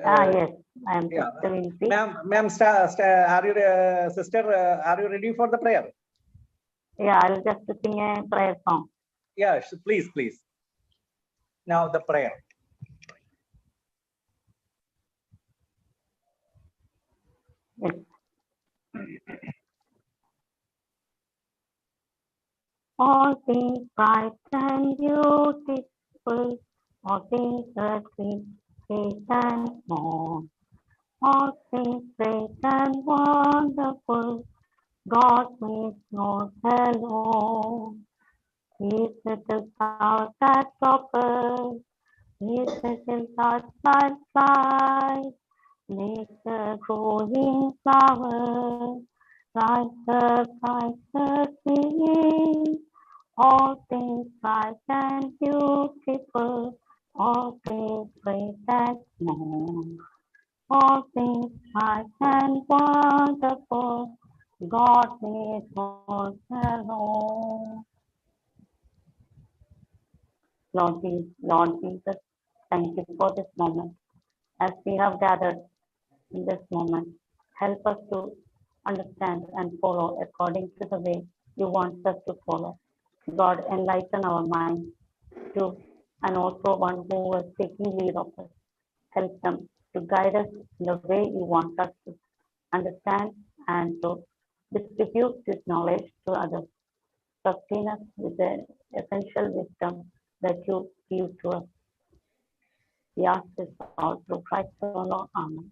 Yes, I am Yeah, Sister Vinci. ma'am, are you, sister, are you ready for the prayer? Yeah, I'll just sing a prayer song. Yeah, please, please. Now the prayer. Yes. All things bright and beautiful, all things that great and small, all things great and wonderful, God made known alone. His little flower that proper, His little heart like flies, nature growing flower, like the sea. All things bright and beautiful, all things great and small, all things bright and wonderful, God made all alone. Lord Jesus, thank you for this moment. As we have gathered in this moment, help us to understand and follow according to the way you want us to follow. God, enlighten our mind to, and also one who is taking lead of us. Help them to guide us in the way you want us to understand and to distribute this knowledge to others. Sustain us with the essential wisdom that you give to us. We ask this all through Christ alone. Amen.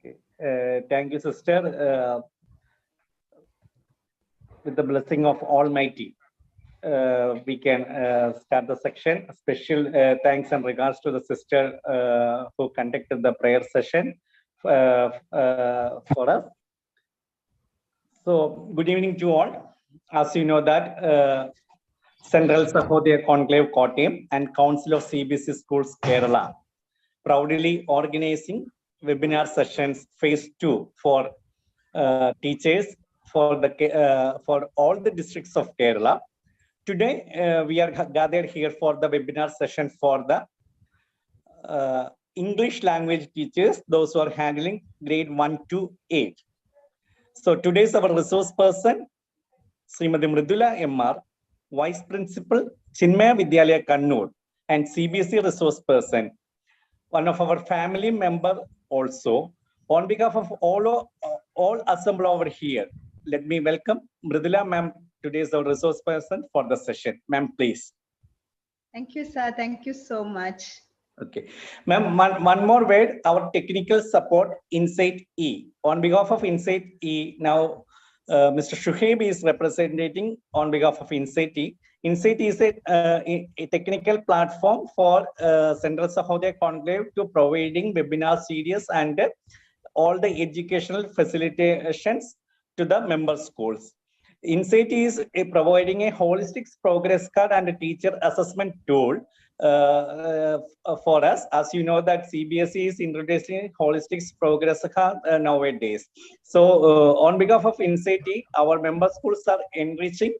Okay. Thank you, sister. With the blessing of Almighty, we can start the section. Special thanks and regards to the sister who conducted the prayer session for us. So, good evening to all. As you know that Central Sahodaya Conclave Kottayam and Council of CBSE Schools Kerala proudly organizing webinar sessions phase 2 for teachers for all the districts of Kerala. Today we are gathered here for the webinar session for the English language teachers, those who are handling grade 1 to 8. So today's our resource person, Srimati Mridula MR, Vice Principal, Chinmaya Vidyalaya Kannur, and CBSE resource person, one of our family member also. On behalf of all assembled over here, let me welcome Mridula ma'am, today's our resource person for the session. Ma'am, please. Thank you, sir. Thank you so much. Okay. Ma'am, one more word, our technical support, Insight E. On behalf of Insight E, now Mr. Shuhaib is representing on behalf of Insight E. Insight is a technical platform for Central Sahodaya Conclave to providing webinar series and all the educational facilitations to the member schools. Insight is providing a holistic progress card and a teacher assessment tool for us. As you know that CBSE is introducing holistic progress card nowadays. So on behalf of Insight, our member schools are enriching.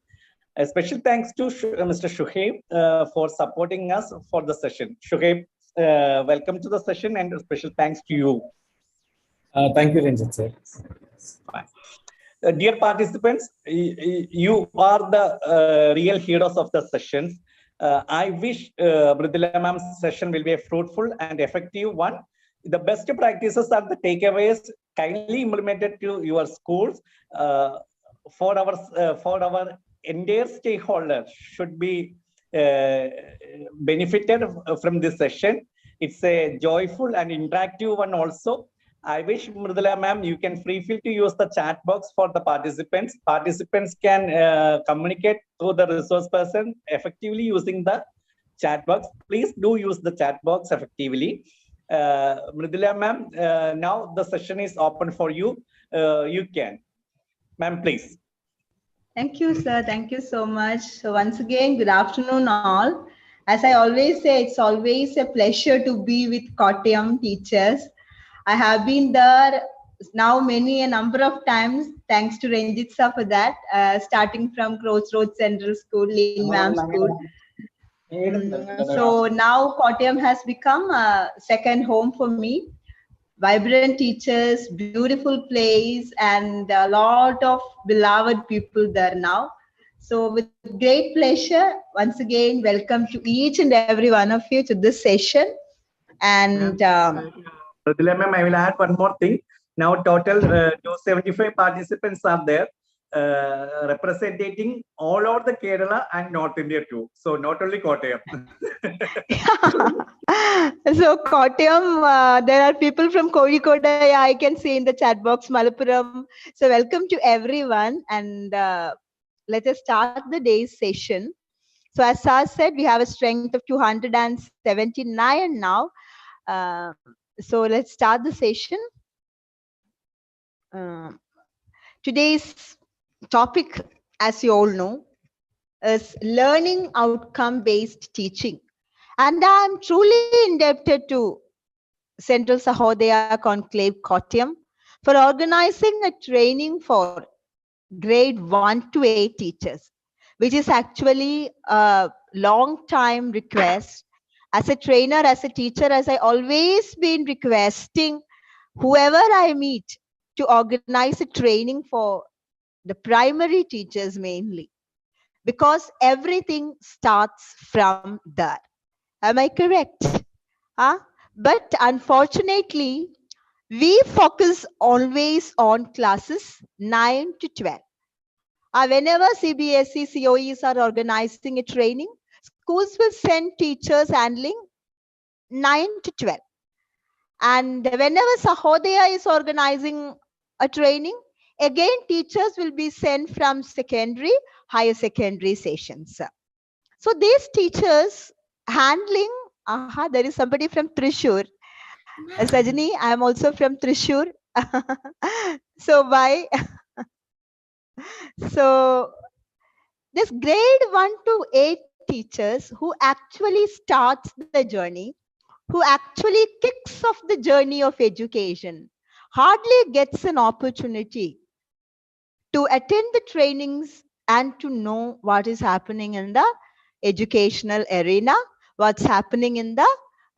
A special thanks to Mr. Shuhaib for supporting us for the session. Shuhaib, welcome to the session and a special thanks to you. Thank you, Ranjit sir. Fine. Dear participants, you are the real heroes of the sessions. I wish Mridula ma'am's session will be a fruitful and effective one. The best practices are the takeaways kindly implemented to your schools for our entire stakeholders should be benefited from this session. It's a joyful and interactive one also. I wish Mridula ma'am, you can feel to use the chat box for the participants. Participants can communicate through the resource person effectively using the chat box. Please do use the chat box effectively. Mridula ma'am, now the session is open for you. You can. Ma'am, please. Thank you, sir. Thank you so much. So once again, good afternoon all. As I always say, it's always a pleasure to be with Kottayam teachers. I have been there now a number of times. Thanks to Ranjit sir for that. Starting from Crossroads Central School, Lin Ma'am School, So now Kottayam has become a second home for me. Vibrant teachers, beautiful place, and a lot of beloved people there now. So with great pleasure, once again, welcome to each and every one of you to this session. And Ma'am, I will add one more thing. Now, total 275 participants are there, representing all over the Kerala and North India too. So, not only Kottayam. So Kottayam, there are people from Kozhikode, I can see in the chat box, Malappuram. So welcome to everyone, and let us start the day's session. So as Sar said, we have a strength of 279 now. So let's start the session. Today's topic, as you all know, is learning outcome-based teaching. And I'm truly indebted to Central Sahodaya Conclave Kottayam for organizing a training for grade 1 to 8 teachers, which is actually a long time request. As a trainer, as a teacher, as I always been requesting whoever I meet to organize a training for the primary teachers mainly, because everything starts from there. Am I correct? Huh? But unfortunately, we focus always on classes 9 to 12. Whenever CBSE COEs are organizing a training, schools will send teachers handling 9 to 12. And whenever Sahodaya is organizing a training, again teachers will be sent from secondary, higher secondary sessions. So these teachers handling, there is somebody from Trishur. Sajani, I am also from Trishur. So why? So this grade 1 to 8 teachers who actually starts the journey, who actually kicks off the journey of education, hardly gets an opportunity to attend the trainings and to know what is happening in the educational arena, what's happening in the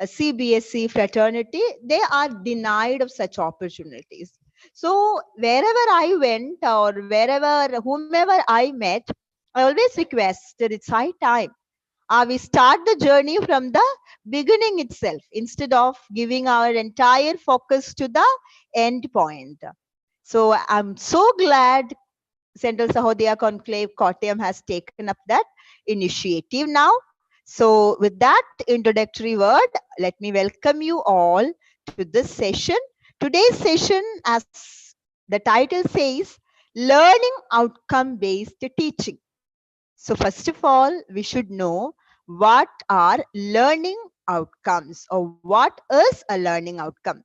CBSE fraternity. They are denied of such opportunities. So wherever I went or wherever, whomever I met, I always requested it's high time. We start the journey from the beginning itself instead of giving our entire focus to the end point. So I'm so glad Central Sahodaya Conclave Kottayam has taken up that initiative now. So with that introductory word, let me welcome you all to this session. Today's session, as the title says, learning outcome-based teaching. So first of all, we should know what are learning outcomes or what is a learning outcome.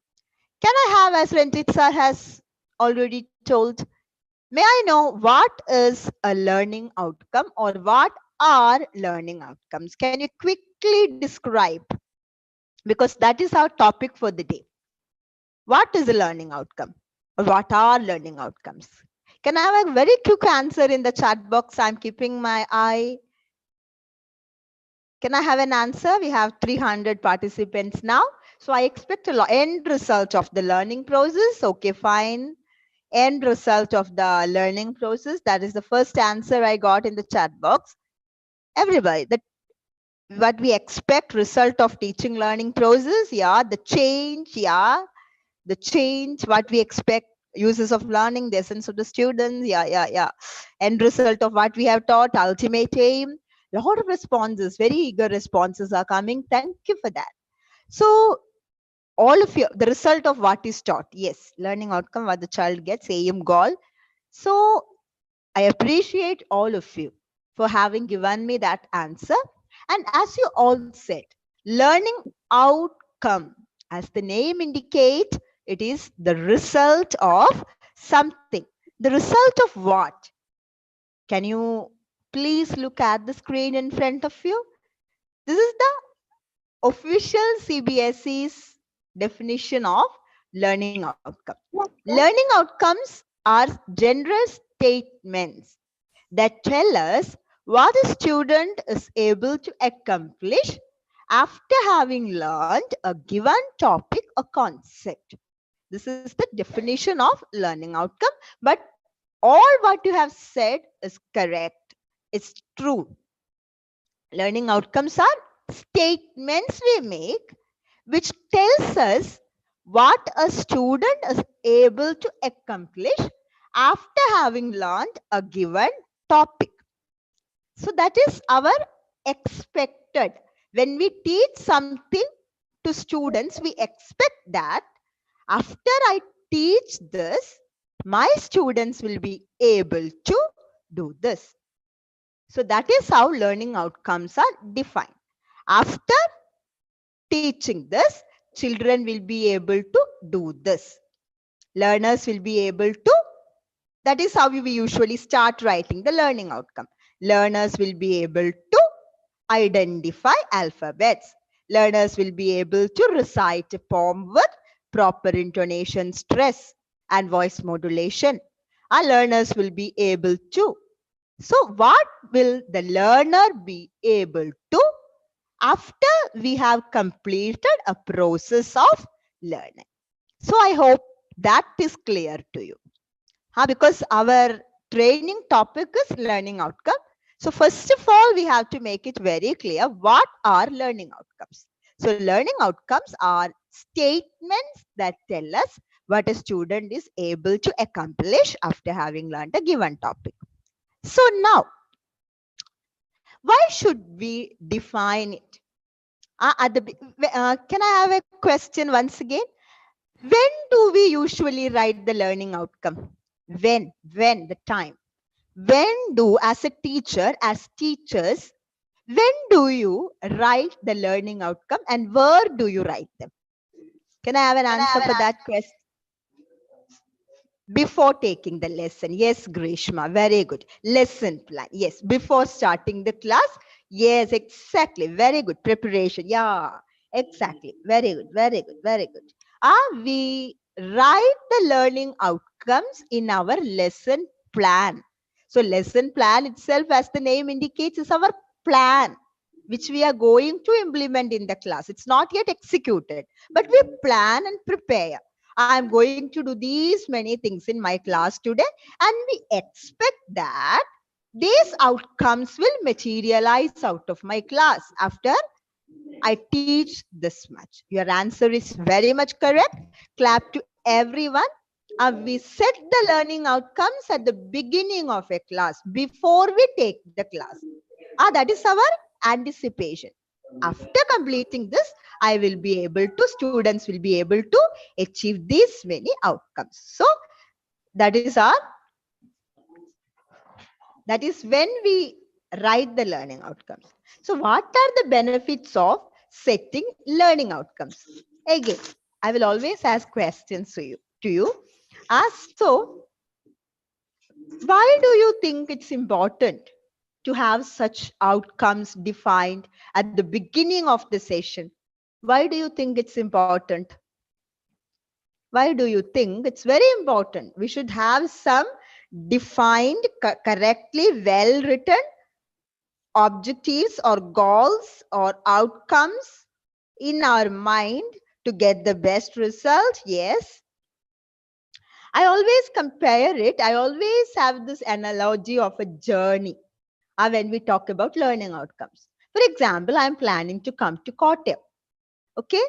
Can I have, as Ranjit sir has already told, may I know what is a learning outcome or what are learning outcomes? Can you quickly describe? Because that is our topic for the day. What is a learning outcome or what are learning outcomes? Can I have a very quick answer in the chat box? I'm keeping my eye. Can I have an answer? We have 300 participants now. So I expect a end result of the learning process. Okay, fine. End result of the learning process. That is the first answer I got in the chat box. Everybody, what we expect result of teaching learning process, yeah, the change, yeah, the change, what we expect uses of learning, the essence of the students, yeah. End result of what we have taught, ultimate aim. A lot of responses, very eager responses are coming. Thank you for that. So all of you, the result of what is taught, yes, learning outcome, what the child gets, aim, goal. So I appreciate all of you for having given me that answer. And as you all said, learning outcome, as the name indicates, it is the result of something. The result of what? Can you please look at the screen in front of you? This is the official CBSE's definition of learning outcome. Learning outcomes are general statements that tell us what a student is able to accomplish after having learned a given topic or concept. This is the definition of learning outcome, but all what you have said is correct. It's true. Learning outcomes are statements we make which tells us what a student is able to accomplish after having learned a given topic. So that is our expected. When we teach something to students, we expect that after I teach this, my students will be able to do this. So that is how learning outcomes are defined. After teaching this, children will be able to do this. Learners will be able to. That is how we usually start writing the learning outcome. Learners will be able to identify alphabets. Learners will be able to recite a poem with proper intonation, stress, and voice modulation. Our learners will be able to. So what will the learner be able to after we have completed a process of learning? So I hope that is clear to you. Because our training topic is learning outcome. So first of all, we have to make it very clear what are learning outcomes. So learning outcomes are statements that tell us what a student is able to accomplish after having learned a given topic. So now, why should we define it? Can I have a question once again? When do we usually write the learning outcome? When the time. When do, as a teacher, as teachers, when do you write the learning outcome and where do you write them? Can I have an answer for that question? Before taking the lesson. Yes, Grishma, very good. Lesson plan. Yes, before starting the class. Yes, exactly. Very good. Preparation. Yeah, exactly. Very good. Very good. Very good. We write the learning outcomes in our lesson plan. So lesson plan itself, as the name indicates, is our plan, which we are going to implement in the class. It's not yet executed, but we plan and prepare. I'm going to do these many things in my class today, and we expect that these outcomes will materialize out of my class after I teach this much. Your answer is very much correct. Clap to everyone. We set the learning outcomes at the beginning of a class before we take the class. That is our anticipation. After completing this, I will be able to, students will be able to achieve these many outcomes. So that is when we write the learning outcomes. So what are the benefits of setting learning outcomes? Again, I will always ask questions to you. So why do you think it's important to have such outcomes defined at the beginning of the session? Why do you think it's important? Why do you think it's very important? We should have some defined, correctly well written objectives or goals or outcomes in our mind to get the best result. Yes. I always compare it. I always have this analogy of a journey when we talk about learning outcomes. For example, I'm planning to come to Kottayam. Okay.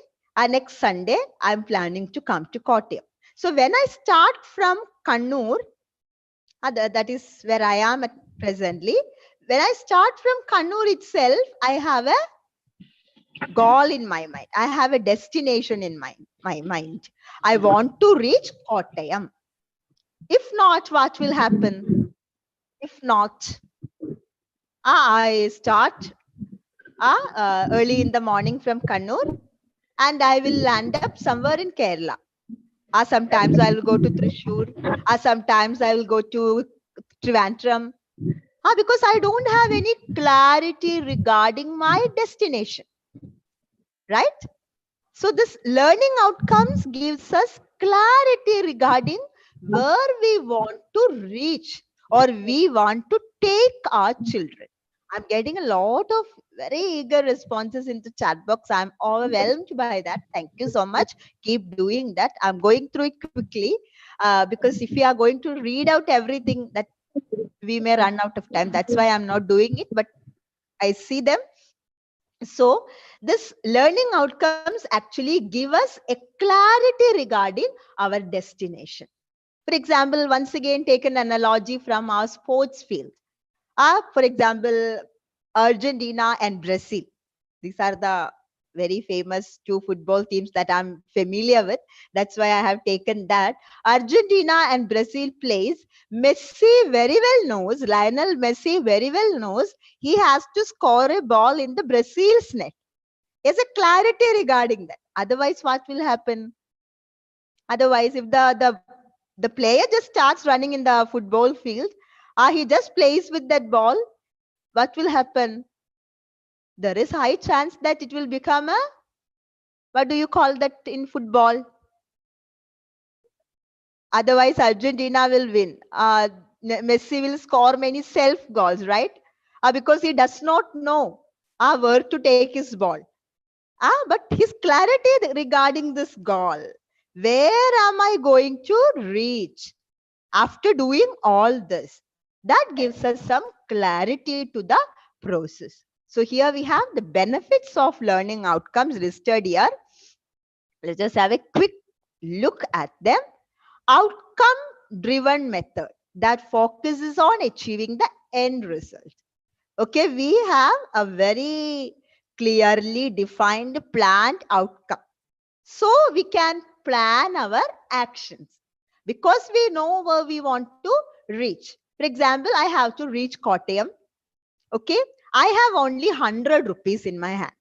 Next Sunday, I'm planning to come to Kottayam. So when I start from Kannur, that is where I am at presently. When I start from Kannur itself, I have a goal in my mind. I have a destination in my mind. I want to reach Kottayam. If not, what will happen? If not, I start early in the morning from Kannur and I will land up somewhere in Kerala. Sometimes I will go to Thrissur. Sometimes I will go to Trivandrum. Because I don't have any clarity regarding my destination. Right? So this learning outcomes gives us clarity regarding where we want to reach or we want to take our children. I'm getting a lot of very eager responses into chat box. I'm overwhelmed by that. Thank you so much. Keep doing that. I'm going through it quickly because if we are going to read out everything, that we may run out of time. That's why I'm not doing it, but I see them. So this learning outcomes actually give us a clarity regarding our destination. For example, once again, take an analogy from our sports field. For example, Argentina and Brazil. These are the very famous two football teams that I'm familiar with. That's why I have taken that. Argentina and Brazil plays. Messi very well knows, Lionel Messi very well knows, he has to score a ball in the Brazil's net. There's a clarity regarding that. Otherwise, what will happen? Otherwise, if the player just starts running in the football field, he just plays with that ball, what will happen? There is high chance that it will become a, what do you call that in football? Otherwise, Argentina will win. Messi will score many self goals, right? Because he does not know where to take his ball. But his clarity regarding this goal, where am I going to reach after doing all this? That gives us some clarity to the process. So here we have the benefits of learning outcomes listed here. Let's just have a quick look at them. Outcome driven method that focuses on achieving the end result. Okay, we have a very clearly defined planned outcome. So we can plan our actions because we know where we want to reach. For example, I have to reach Kottayam. Okay, I have only 100 rupees in my hand.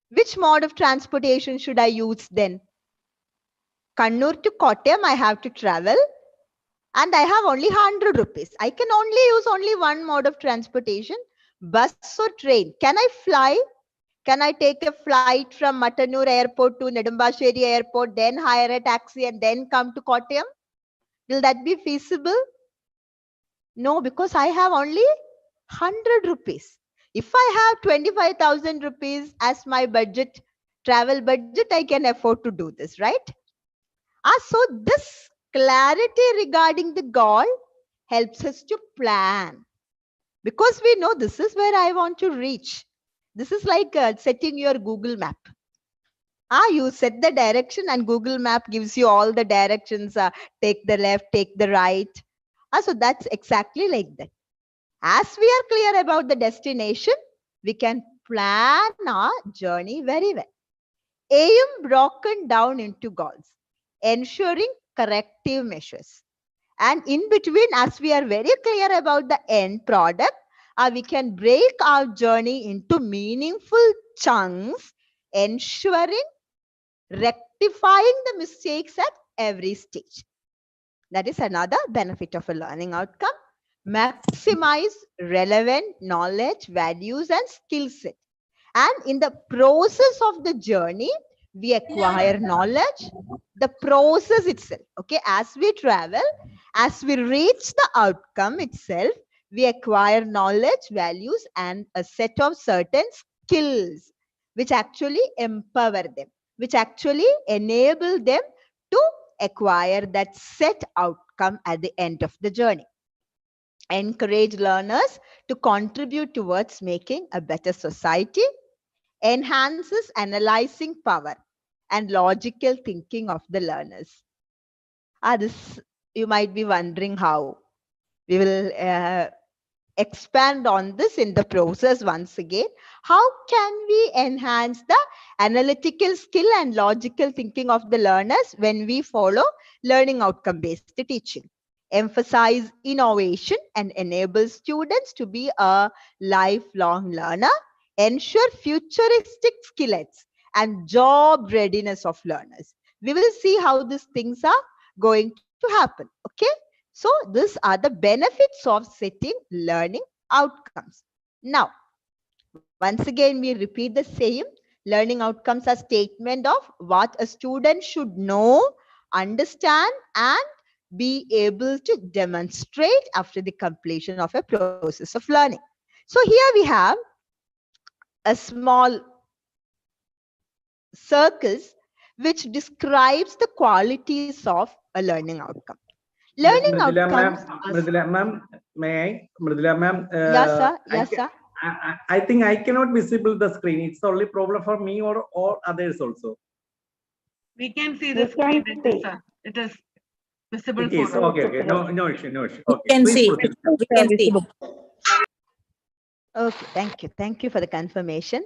Which mode of transportation should I use then? Kannur to Kottayam, I have to travel and I have only 100 rupees. I can only use only one mode of transportation, bus or train. Can I fly? Can I take a flight from Matanur airport to Nedumbasheri airport, then hire a taxi and then come to Kottayam? Will that be feasible? No, because I have only 100 rupees. If I have 25,000 rupees as my budget, travel budget, I can afford to do this, right? So this clarity regarding the goal helps us to plan because we know this is where I want to reach. This is like setting your Google map. You set the direction and Google map gives you all the directions. Take the left, take the right. So that's exactly like that. As we are clear about the destination, we can plan our journey very well. Aim broken down into goals, ensuring corrective measures. And in between, as we are very clear about the end product, we can break our journey into meaningful chunks, ensuring rectifying the mistakes at every stage. That is another benefit of a learning outcome. Maximize relevant knowledge, values, and skill set. And in the process of the journey, we acquire knowledge, the process itself. Okay, as we travel, as we reach the outcome itself, we acquire knowledge, values, and a set of certain skills which actually empower them, which actually enable them to acquire that set outcome at the end of the journey. Encourage learners to contribute towards making a better society, enhances analyzing power and logical thinking of the learners. This you might be wondering how. We will expand on this in the process once again. How can we enhance the analytical skill and logical thinking of the learners when we follow learning outcome based teaching? Emphasize innovation and enable students to be a lifelong learner, ensure futuristic skillets and job readiness of learners. We will see how these things are going to happen. Okay. So these are the benefits of setting learning outcomes. Now, once again, we repeat the same. Learning outcomes are statement of what a student should know, understand, and be able to demonstrate after the completion of a process of learning. So here we have a small circles which describes the qualities of a learning outcome. Learning Mridula ma'am, outcomes. Mridula ma'am, may I? Mridula ma'am, Yes, sir. Yes, sir. I think I cannot visible the screen. It's only problem for me or others also. We can see We the screen. can It is, see. it is visible It is for us. okay. No issue. We Okay, can please see. proceed. We can see. Okay, thank you. Thank you for the confirmation.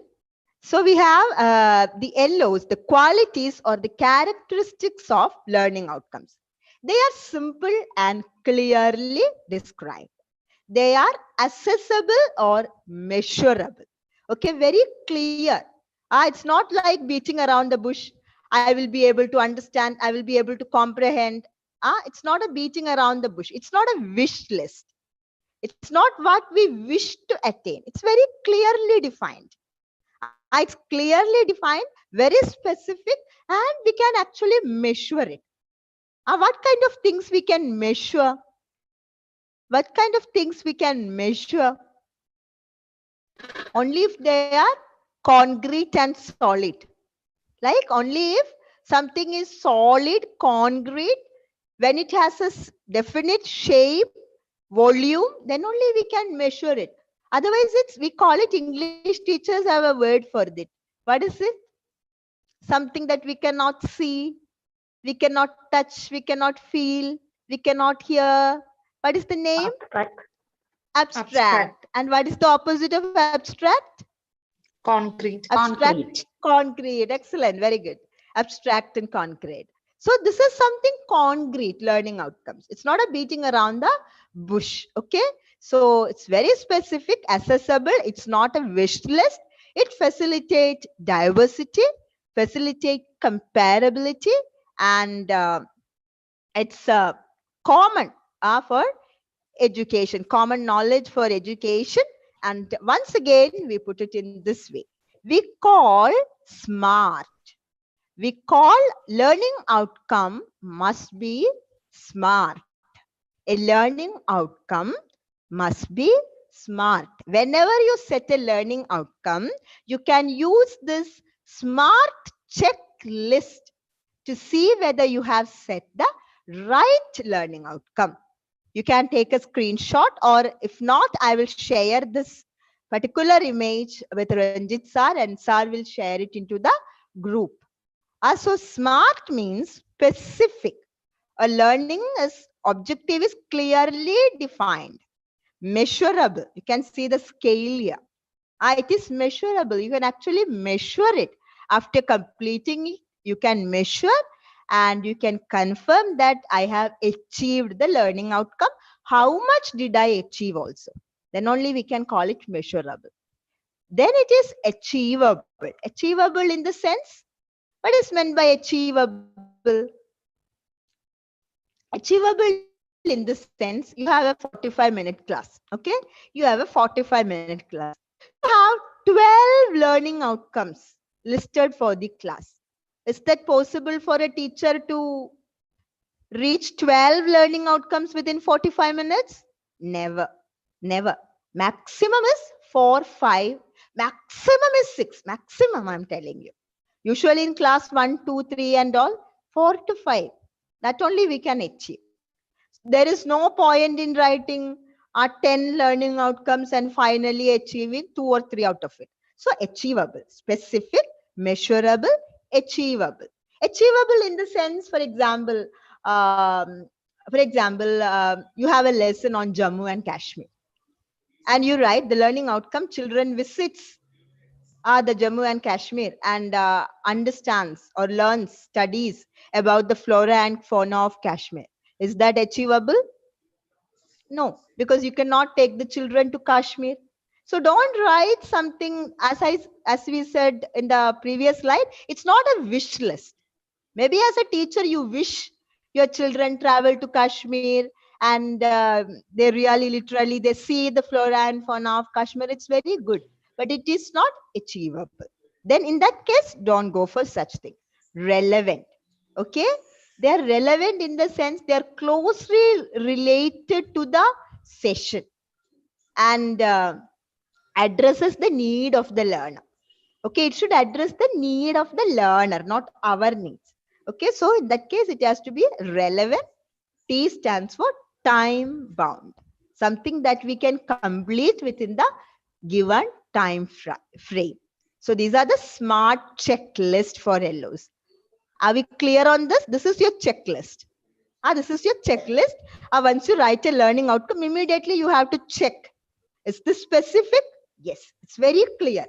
So we have the LOs, the qualities or the characteristics of learning outcomes. They are simple and clearly described. They are accessible or measurable. Okay, very clear. It's not like beating around the bush. I will be able to understand. I will be able to comprehend. It's not a beating around the bush. It's not a wish list. It's not what we wish to attain. It's very clearly defined. It's clearly defined, very specific, and we can actually measure it. What kind of things we can measure? What kind of things we can measure? Only if they are concrete and solid. Like only if something is solid, concrete, when it has a definite shape, volume, then only we can measure it. Otherwise, we call it, English teachers have a word for it. What is it? Something that we cannot see, we cannot touch, we cannot feel, we cannot hear. What is the name? Abstract. Abstract. And what is the opposite of abstract? Concrete. Abstract. Concrete. Excellent. Very good. Abstract and concrete. So this is something concrete, learning outcomes. It's not a beating around the bush. Okay. So it's very specific, accessible. It's not a wish list. It facilitates diversity, facilitate comparability, and it's common for education, common knowledge for education. And once again, we put it in this way. We call smart. We call learning outcome must be smart. A learning outcome must be smart. Whenever you set a learning outcome, you can use this SMART checklist to see whether you have set the right learning outcome. You can take a screenshot, or if not, I will share this particular image with Ranjit sir, and sir will share it into the group. So SMART means specific. A learning objective is clearly defined, measurable. You can see the scale here. It is measurable. You can actually measure it. After completing it, you can measure and you can confirm that I have achieved the learning outcome. How much did I achieve also? Then only we can call it measurable. Then it is achievable. Achievable in the sense, what is meant by achievable? Achievable in the sense, you have a 45-minute class. Okay, you have a 45-minute class. You have 12 learning outcomes listed for the class. Is that possible for a teacher to reach 12 learning outcomes within 45 minutes? Never, never. Maximum is 4, 5. Maximum is 6. Maximum, I'm telling you. Usually in class 1, 2, 3 and all, 4 to 5. That only we can achieve. There is no point in writing 10 learning outcomes and finally achieving 2 or 3 out of it. So achievable, specific, measurable, achievable. Achievable in the sense, for example, you have a lesson on Jammu and Kashmir. And you write the learning outcome, children visits the Jammu and Kashmir and understands or learns, studies about the flora and fauna of Kashmir. Is that achievable? No, because you cannot take the children to Kashmir. So don't write something, as we said in the previous slide, it's not a wish list. Maybe as a teacher, you wish your children travel to Kashmir and they really literally, they see the flora and fauna of Kashmir. It's very good, but it is not achievable. Then in that case, don't go for such thing. Relevant. Okay. They are relevant in the sense they are closely related to the session. And addresses the need of the learner. Okay, it should address the need of the learner, not our needs. Okay, so in that case, it has to be relevant. T stands for time bound, something that we can complete within the given time frame. So these are the smart checklist for LOs. Are we clear on this? This is your checklist. This is your checklist. Once you write a learning outcome, immediately you have to check. Is this specific? Yes, it's very clear.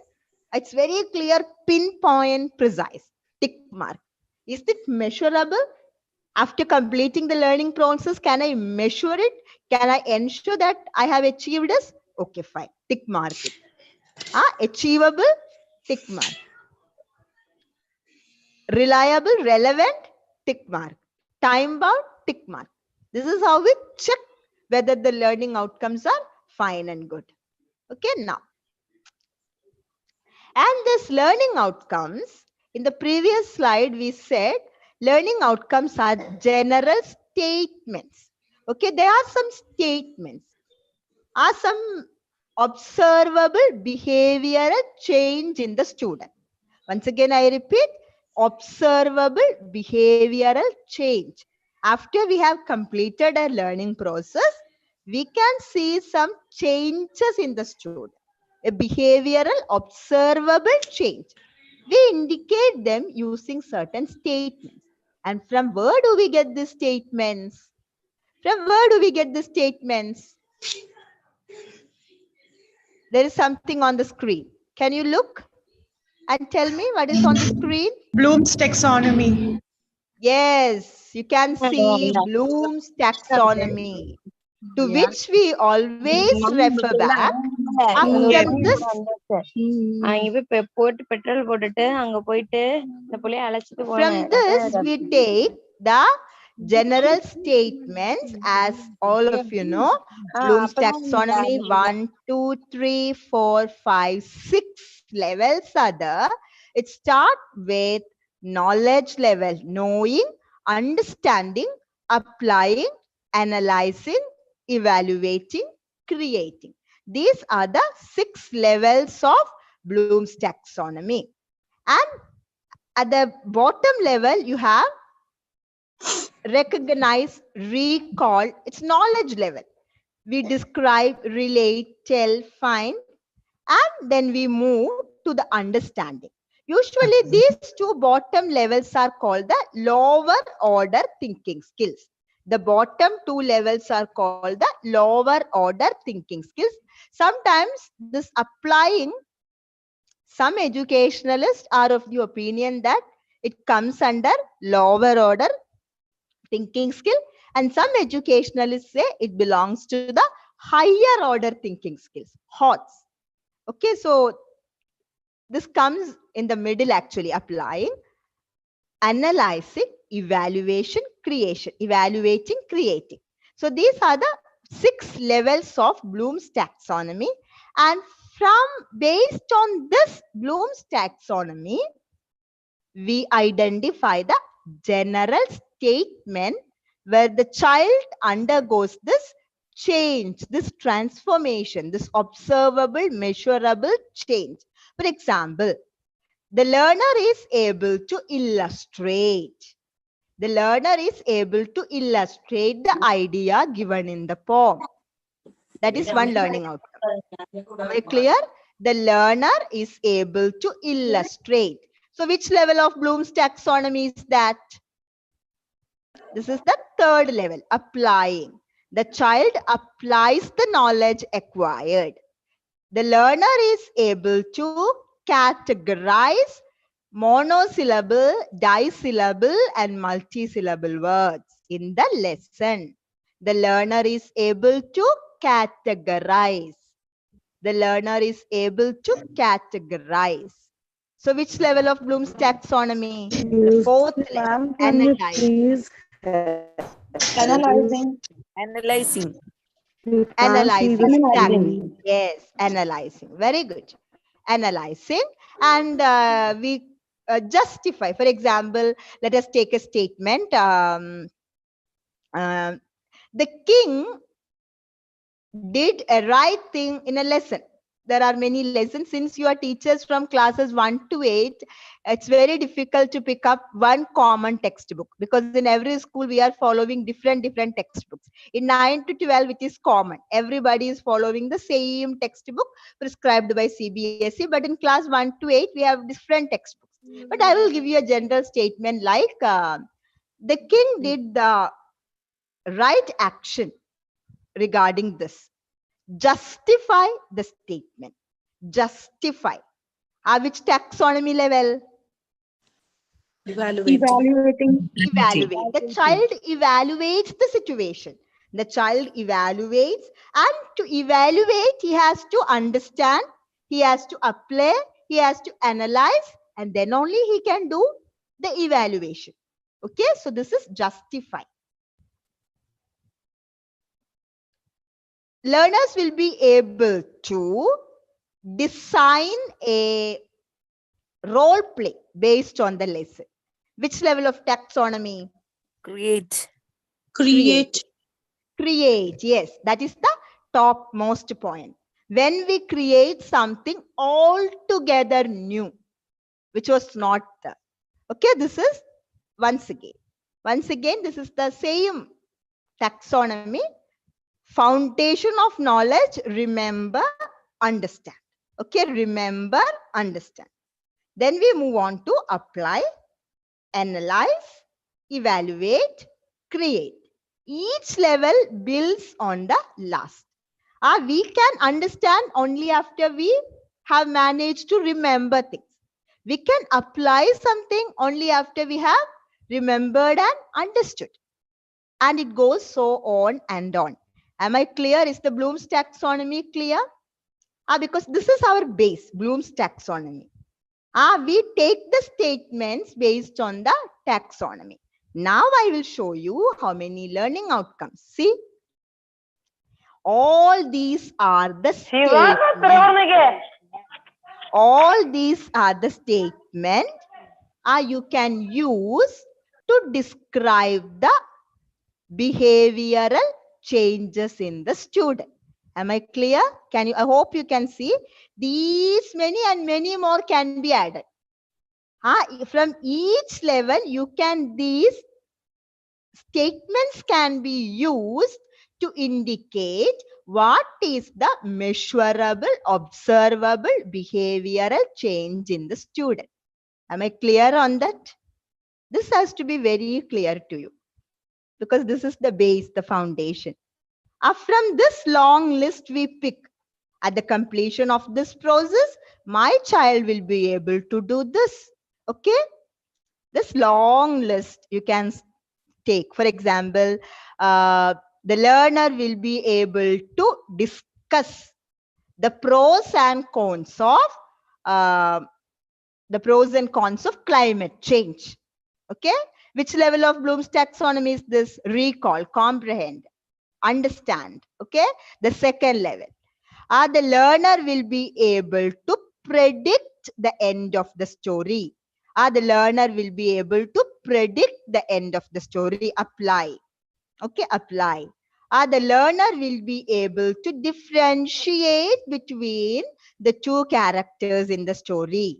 It's very clear, pinpoint, precise. Tick mark. Is it measurable? After completing the learning process, can I measure it? Can I ensure that I have achieved this? Okay, fine. Tick mark it. Achievable? Tick mark. Reliable, relevant? Tick mark. Time bound? Tick mark. This is how we check whether the learning outcomes are fine and good. Okay, now. And this learning outcomes, in the previous slide, we said learning outcomes are general statements. Okay, there are some statements, are some observable behavioral change in the student. Once again, I repeat, observable behavioral change. After we have completed a learning process, we can see some changes in the student, a behavioral observable change. We indicate them using certain statements. And from where do we get these statements? From where do we get the statements? There is something on the screen. Can you look and tell me what is on the screen? Bloom's taxonomy. Yes, you can see Bloom's taxonomy, to which we always refer back. From this, from this, we take the general statements, as all of you know. Bloom's taxonomy, 1, 2, 3, 4, 5, 6 levels are there. It starts with knowledge level, knowing, understanding, applying, analyzing, evaluating, creating. These are the 6 levels of Bloom's taxonomy. And at the bottom level, you have recognize, recall. It's knowledge level. We describe, relate, tell, find, and then we move to the understanding. Usually these two bottom levels are called the lower order thinking skills. The bottom 2 levels are called the lower order thinking skills. Sometimes this applying, some educationalists are of the opinion that it comes under lower order thinking skill, and some educationalists say it belongs to the higher order thinking skills, HOTS. Okay, so this comes in the middle, actually, applying, analyzing, evaluation, creation, evaluating, creating. So these are the 6 levels of Bloom's taxonomy. And based on this Bloom's taxonomy, we identify the general statement where the child undergoes this change, this transformation, this observable, measurable change. For example, the learner is able to illustrate. The learner is able to illustrate the idea given in the poem. That is one learning outcome. Am I clear? The learner is able to illustrate. So which level of Bloom's taxonomy is that? This is the 3rd level, applying. The child applies the knowledge acquired. The learner is able to categorize monosyllable, disyllable, and multisyllable words in the lesson. The learner is able to categorize. The learner is able to categorize. So which level of Bloom's taxonomy? The 4th level, analyzing. Analyzing. Analyzing. Analyzing. Exactly. Yes, analyzing. Very good. Analyzing. And we justify. For example, let us take a statement. The king did a right thing in a lesson. there are many lessons. Since you are teachers from classes 1 to 8, it's very difficult to pick up one common textbook, because in every school we are following different textbooks. In 9 to 12, it is common. Everybody is following the same textbook prescribed by CBSE, but in class 1 to 8, we have different textbooks. But I will give you a general statement like the king did the right action regarding this. Justify the statement. Justify. Which taxonomy level? Evaluating. Evaluate. The child evaluates the situation. The child evaluates, and to evaluate, he has to understand, he has to apply, he has to analyze, and then only he can do the evaluation. Okay, so this is justify. Learners will be able to design a role play based on the lesson. Which level of taxonomy? Create. Create. Create, yes, that is the topmost point. When we create something altogether new, which was not there. Okay, this is once again, this is the same taxonomy. Foundation of knowledge, remember, understand. Okay, remember, understand. Then we move on to apply, analyze, evaluate, create. Each level builds on the last. We can understand only after we have managed to remember things. We can apply something only after we have remembered and understood. And it goes so on and on. Am I clear? Is the Bloom's taxonomy clear? Because this is our base, Bloom's taxonomy. We take the statements based on the taxonomy. Now I will show you how many learning outcomes. See, all these are the statements. All these are the statements you can use to describe the behavioral changes in the student. Am I clear? Can you? I hope you can see. These many and many more can be added. From each level, these statements can be used to indicate what is the measurable, observable behavioral change in the student. Am I clear on that? This has to be very clear to you, because this is the base, the foundation. From this long list we pick. At the completion of this process, my child will be able to do this. Okay? This long list you can take. For example, the learner will be able to discuss the pros and cons of climate change. Okay? Which level of Bloom's taxonomy is this? Recall, comprehend, understand. Okay? The second level. The learner will be able to predict the end of the story. The learner will be able to predict the end of the story. Apply. Okay, apply. The learner will be able to differentiate between the two characters in the story.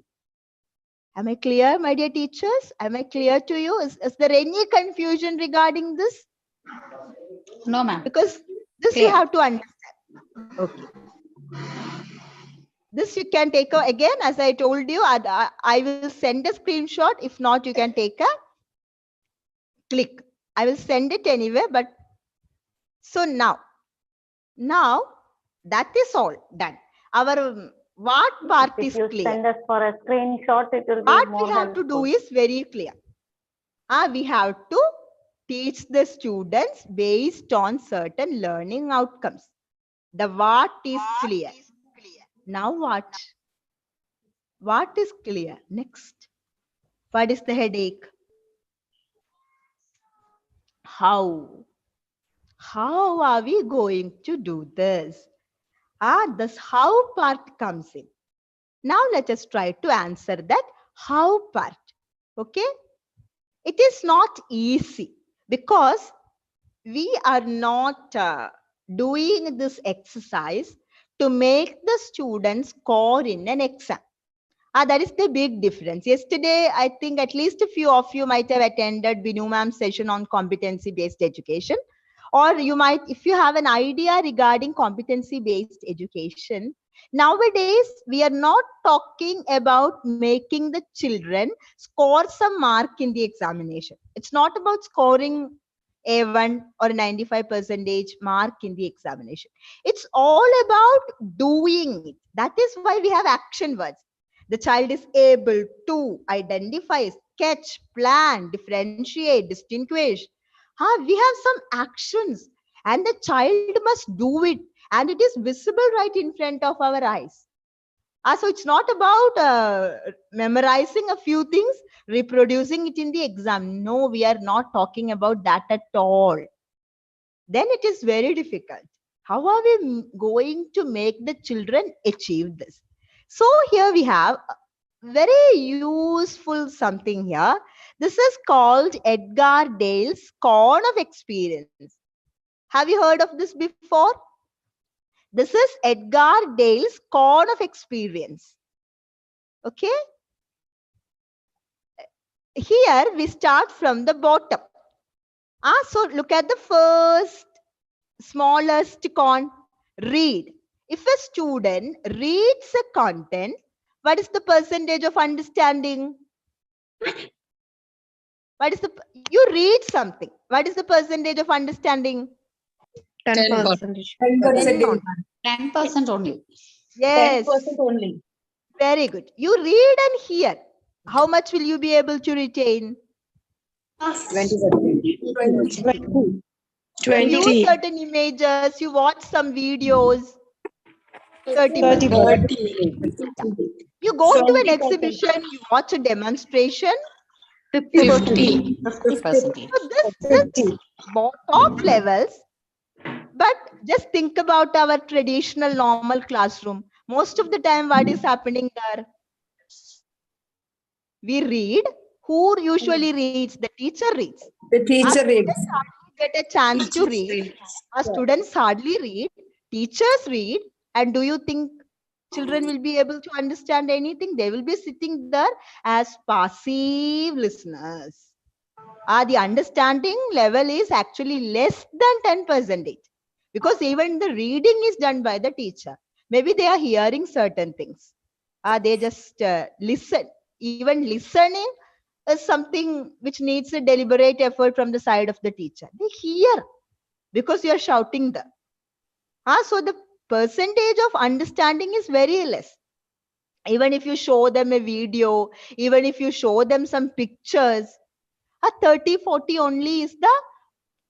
Am I clear, my dear teachers? Am I clear to you? Is there any confusion regarding this? No, ma'am. Because this Clear. you have to understand. Okay. This you can take again, as I told you, I will send a screenshot. If not, you can take a click. I will send it anyway, but so now that is all done. Our what part If is you clear? send us for a screenshot, it will be What more we have to do helpful. is very clear. We have to teach the students based on certain learning outcomes. The what is clear. Now what? What is clear? Next. What is the headache? How? How are we going to do this? This how part comes in. Now let us try to answer that how part. Okay? It is not easy because we are not doing this exercise to make the student score in an exam. That is the big difference. Yesterday, I think at least a few of you might have attended Binu ma'am's session on competency-based education. Or you might, if you have an idea regarding competency-based education, nowadays we are not talking about making the children score some mark in the examination. It's not about scoring A1 or 95 percentage mark in the examination. It's all about doing it. That is why we have action words. The child is able to identify, sketch, plan, differentiate, distinguish. We have some actions and the child must do it, and it is visible right in front of our eyes. So it's not about memorizing a few things, reproducing it in the exam. No, we are not talking about that at all. Then it is very difficult. How are we going to make the children achieve this? So here we have very useful something here. This is called Edgar Dale's cone of experience. Have you heard of this before? This is Edgar Dale's cone of experience. Okay. Here we start from the bottom. So look at the first smallest cone. Read. If a student reads a content, what is the percentage of understanding? You read something. What is the percentage of understanding? 10%. 10%. 10% only. Yes. 10% only. Very good. You read and hear. How much will you be able to retain? 20%. You view certain images, you watch some videos. 30%. 30%. You go to an exhibition, you watch a demonstration. 50%. So this is top levels. But just think about our traditional normal classroom. Most of the time, what is happening there? We read. Who usually reads? The teacher reads. The teacher reads. Get a chance to read. Our students hardly read. Teachers read. And do you think children will be able to understand anything? They will be sitting there as passive listeners. The understanding level is actually less than 10%. Because even the reading is done by the teacher. Maybe they are hearing certain things. They just listen. Even listening is something which needs a deliberate effort from the side of the teacher. They hear because you are shouting them. So the percentage of understanding is very less. Even if you show them a video, even if you show them some pictures, 30, 40 only is the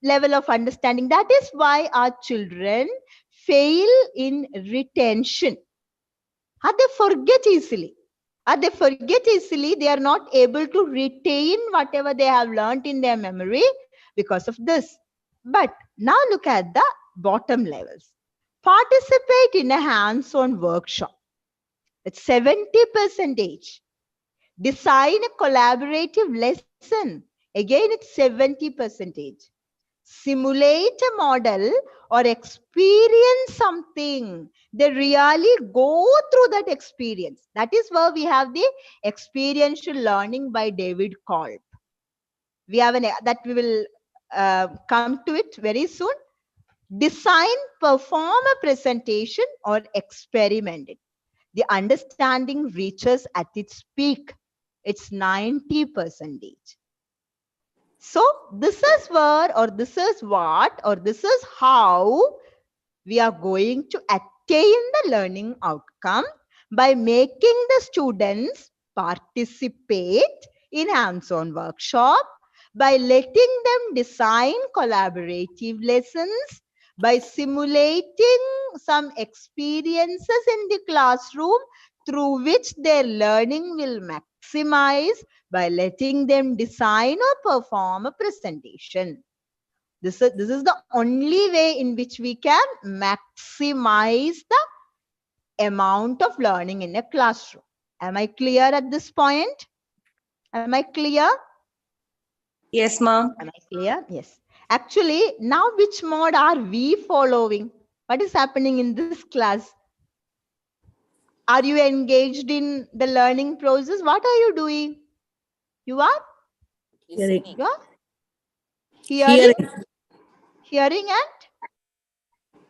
level of understanding. That is why our children fail in retention. They forget easily. They are not able to retain whatever they have learned in their memory because of this. But now look at the bottom levels. Participate in a hands-on workshop. It's 70%. Design a collaborative lesson. Again, it's 70%. Simulate a model or experience something. They really go through that experience. That is where we have the experiential learning by David Kolb. We have that we will come to it very soon. Design, perform a presentation or experiment it. The understanding reaches at its peak. It's 90%. So this is where, or this is what, or this is how we are going to attain the learning outcome by making the students participate in hands-on workshop, by letting them design collaborative lessons, by simulating some experiences in the classroom through which their learning will maximize, by letting them design or perform a presentation. This is the only way in which we can maximize the amount of learning in a classroom. Am I clear at this point? Am I clear? Yes, ma'am. Am I clear? Yes. Actually, now which mode are we following? What is happening in this class? Are you engaged in the learning process? What are you doing? You are? Hearing. You are? Hearing? Hearing and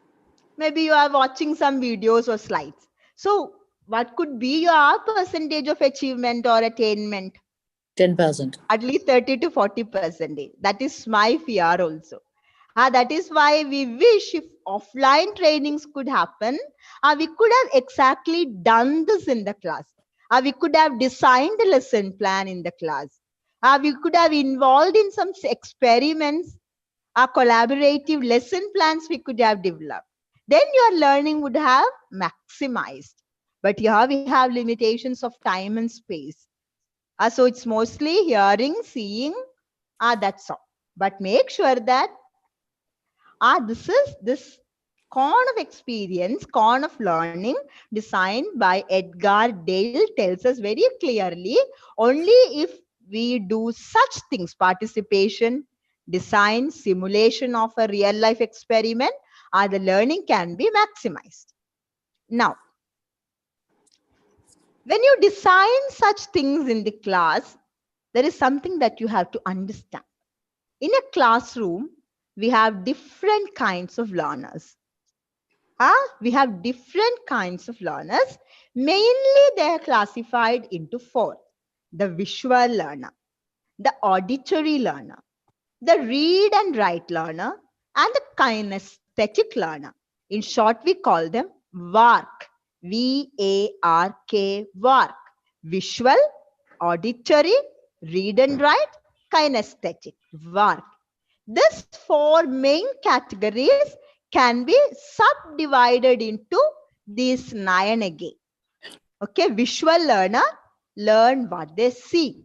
maybe you are watching some videos or slides. So what could be your percentage of achievement or attainment? 10%. At least 30 to 40%. That is my fear also. That is why we wish if offline trainings could happen, we could have exactly done this in the class. We could have designed a lesson plan in the class. We could have involved in some experiments, collaborative lesson plans we could have developed. Then your learning would have maximized. But here we have limitations of time and space. So it's mostly hearing, seeing, that's all. But make sure that this corn of experience, corn of learning designed by Edgar Dale tells us very clearly only if we do such things, participation, design, simulation of a real life experiment, the learning can be maximized. Now, when you design such things in the class, there is something that you have to understand. In a classroom, we have different kinds of learners. We have different kinds of learners. Mainly, they are classified into 4. The visual learner, the auditory learner, the read and write learner, and the kinesthetic learner. In short, we call them VARK. V-A-R-K, VARK. Visual, auditory, read and write, kinesthetic, VARK. These 4 main categories can be subdivided into these 9 again. Okay, visual learner learn what they see.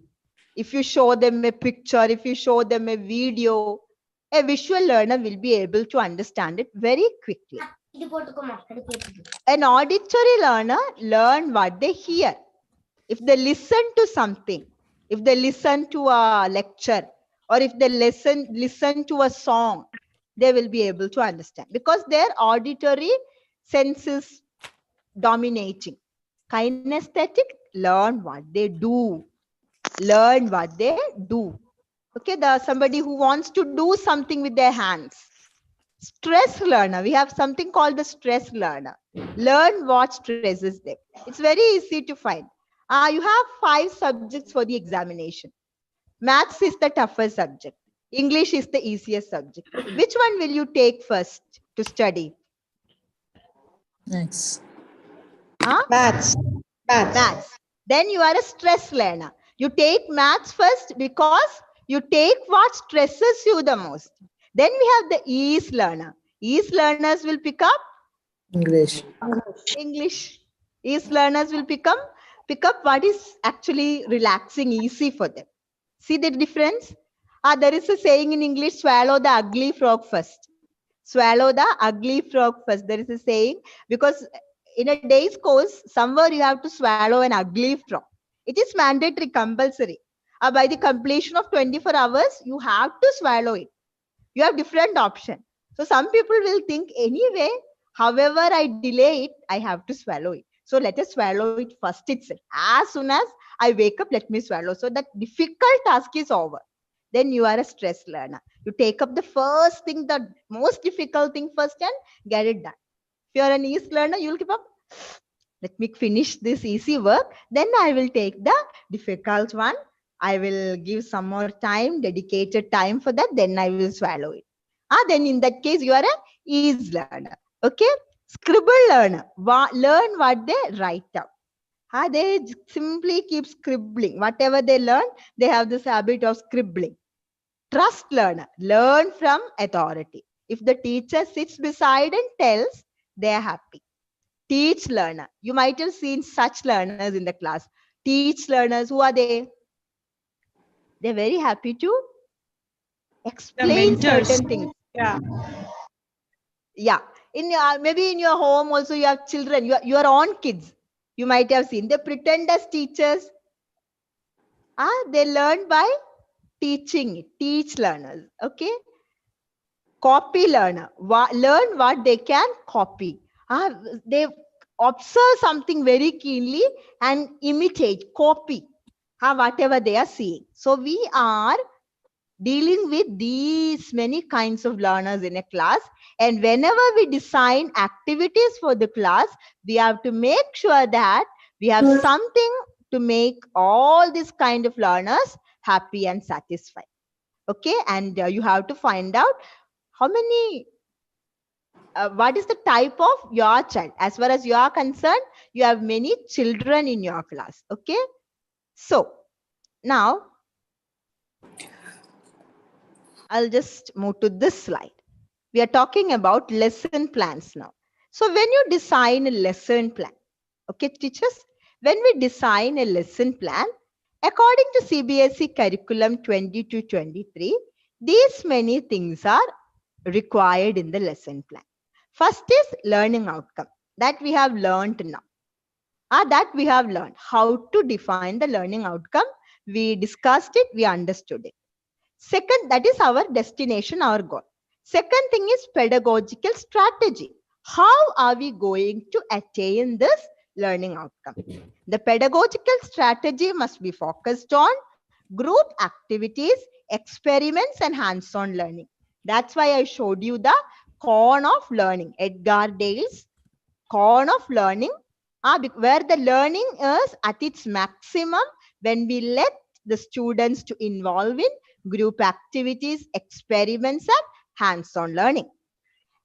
If you show them a picture, if you show them a video, a visual learner will be able to understand it very quickly. An auditory learner learn what they hear. If they listen to something, if they listen to a lecture, or if they listen to a song, they will be able to understand because their auditory sense is dominating. Kinesthetic learn what they do. Learn what they do. Okay, there's somebody who wants to do something with their hands. Stress learner, we have something called the stress learner. Learn what stresses them. It's very easy to find. You have 5 subjects for the examination. Maths is the toughest subject. English is the easiest subject. Which one will you take first to study? Nice. Maths. Maths. Then you are a stress learner. You take maths first because you take what stresses you the most. Then we have the ease learner. Ease learners will pick up English. English. Ease learners will pick up what is actually relaxing, easy for them. See the difference? There is a saying in English, swallow the ugly frog first. Swallow the ugly frog first. There is a saying because in a day's course, somewhere you have to swallow an ugly frog. It is mandatory, compulsory. By the completion of 24 hours, you have to swallow it. You have different option. So some people will think anyway, however I delay it, I have to swallow it. So let us swallow it first itself. As soon as I wake up, let me swallow. So that difficult task is over. Then you are a stress learner. You take up the first thing, the most difficult thing first and get it done. If you are an easy learner, you will keep up. Let me finish this easy work. Then I will take the difficult one. I will give some more time, dedicated time for that. Then I will swallow it. Then in that case, you are a easy learner. Okay. Scribble learner. Learn what they write down. They simply keep scribbling. Whatever they learn, they have this habit of scribbling. Trust learner. Learn from authority. If the teacher sits beside and tells, they are happy. Teach learner. You might have seen such learners in the class. Teach learners, who are they? They're very happy to explain certain things. Yeah. Maybe in your home also you have children, your own kids. You might have seen. They pretend as teachers. They learn by teaching it. Teach learners. Okay. Copy learner. Learn what they can copy. They observe something very keenly and imitate, copy whatever they are seeing. So we are dealing with these many kinds of learners in a class, and whenever we design activities for the class, we have to make sure that we have something to make all these kind of learners happy and satisfied. Okay, and you have to find out how many what is the type of your child. As far as you are concerned, you have many children in your class. Okay, so now I'll just move to this slide. We are talking about lesson plans now. So when you design a lesson plan, okay, teachers, when we design a lesson plan, according to CBSE curriculum 20 to 23, these many things are required in the lesson plan. First is learning outcome that we have learned now. That we have learned how to define the learning outcome. We discussed it, we understood it. Second, that is our destination, our goal. Second thing is pedagogical strategy. How are we going to attain this learning outcome? The pedagogical strategy must be focused on group activities, experiments, and hands-on learning. That's why I showed you the cone of learning, Edgar Dale's cone of learning, where the learning is at its maximum when we let the students to involve in group activities, experiments, and hands-on learning.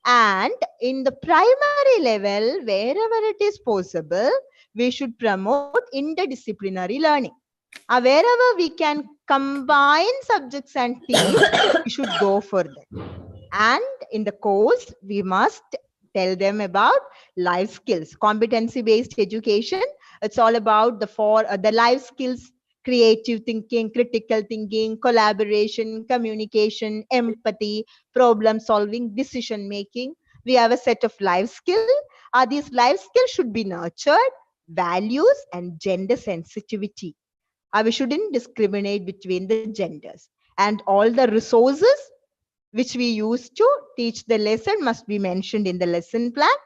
And in the primary level, wherever it is possible, we should promote interdisciplinary learning. Wherever we can combine subjects and teams, we should go for that. And in the course, we must tell them about life skills, competency-based education. It's all about the life skills: creative thinking, critical thinking, collaboration, communication, empathy, problem solving, decision making. We have a set of life skills. These life skills should be nurtured, values, and gender sensitivity. We shouldn't discriminate between the genders. And all the resources which we use to teach the lesson must be mentioned in the lesson plan.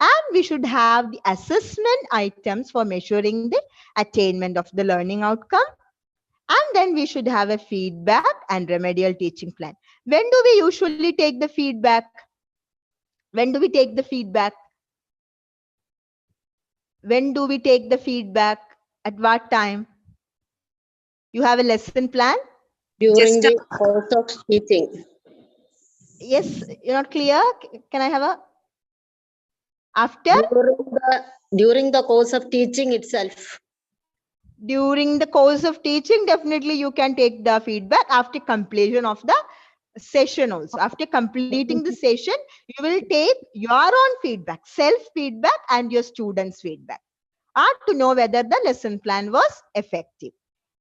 And we should have the assessment items for measuring the attainment of the learning outcome. And then we should have a feedback and remedial teaching plan. When do we usually take the feedback? When do we take the feedback? When do we take the feedback? At what time? You have a lesson plan? During the course of teaching. Yes, you're not clear? Can I have a after? During the course of teaching itself. During the course of teaching, definitely you can take the feedback after completion of the session also. After completing the session, you will take your own feedback, self-feedback and your students' feedback to know whether the lesson plan was effective.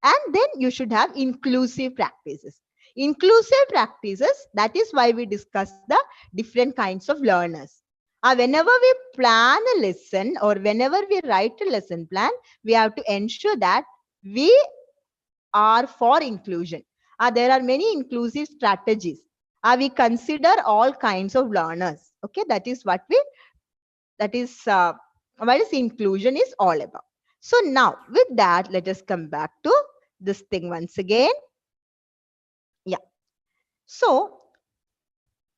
And then you should have inclusive practices. Inclusive practices, that is why we discuss the different kinds of learners. Whenever we plan a lesson or whenever we write a lesson plan, we have to ensure that we are for inclusion. There are many inclusive strategies. We consider all kinds of learners. Okay, that is what inclusion is all about. So now with that, let us come back to this thing once again. Yeah. So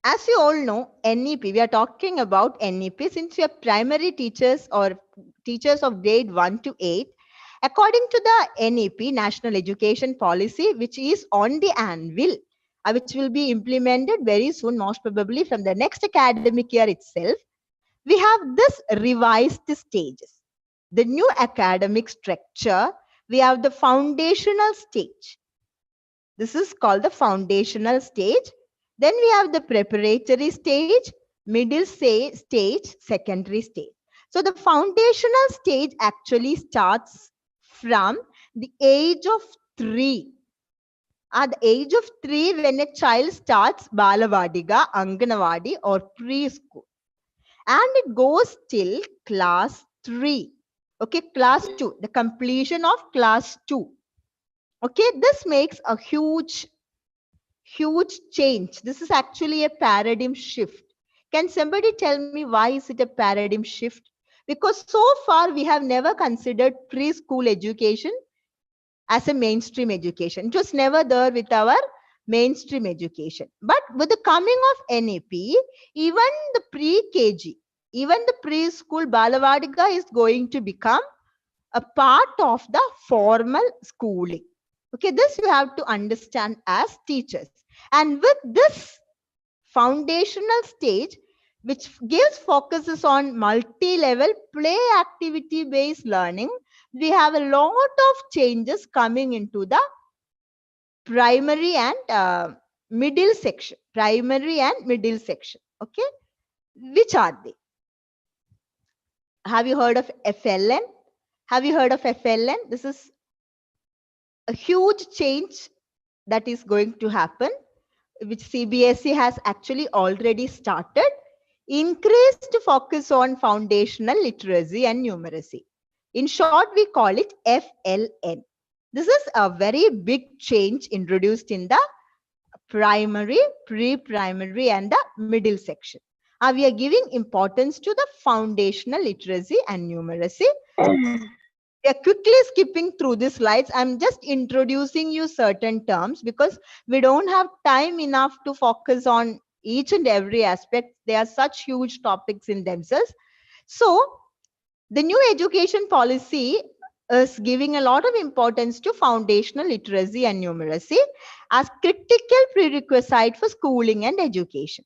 as you all know, NEP, we are talking about NEP since we are primary teachers or teachers of grade 1 to 8. According to the NEP, National Education Policy, which is on the anvil, which will be implemented very soon, most probably from the next academic year itself, we have this revised stages. The new academic structure, we have the foundational stage. This is called the foundational stage. Then we have the preparatory stage, middle stage, secondary stage. So the foundational stage actually starts from the age of 3. At the age of 3, when a child starts Balavadiga, Anganavadi or preschool. And it goes till class 3. Okay, class 2, the completion of class 2. Okay, this makes a huge change. This is actually a paradigm shift. Can somebody tell me why is it a paradigm shift? because so far we have never considered preschool education as a mainstream education. It was never there with our mainstream education. But with the coming of NAP, even the pre-KG, even the preschool Balavadika is going to become a part of the formal schooling. Okay, this you have to understand as teachers. And with this foundational stage, which gives focuses on multi-level play activity based learning, we have a lot of changes coming into the primary and middle section. Primary and middle section. Okay, which are they? Have you heard of FLN? Have you heard of FLN? This is a huge change that is going to happen, which CBSE has actually already started. Increased focus on foundational literacy and numeracy. In short, we call it FLN. This is a very big change introduced in the primary, pre-primary, and the middle section. We are giving importance to the foundational literacy and numeracy. We are quickly skipping through the slides. I'm just introducing you certain terms because we don't have time enough to focus on each and every aspect. They are such huge topics in themselves. So the new education policy is giving a lot of importance to foundational literacy and numeracy as critical prerequisite for schooling and education.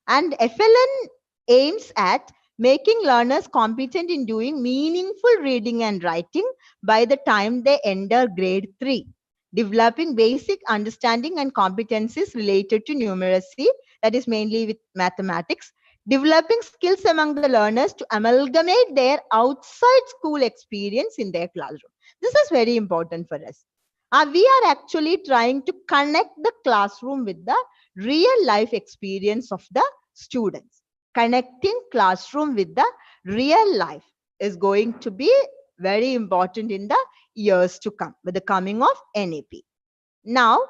And FLN aims at making learners competent in doing meaningful reading and writing by the time they enter grade 3, developing basic understanding and competencies related to numeracy, that is mainly with mathematics, developing skills among the learners to amalgamate their outside school experience in their classroom. This is very important for us. We are actually trying to connect the classroom with the real life experience of the students. Connecting classroom with the real life is going to be very important in the years to come with the coming of NAP. Now,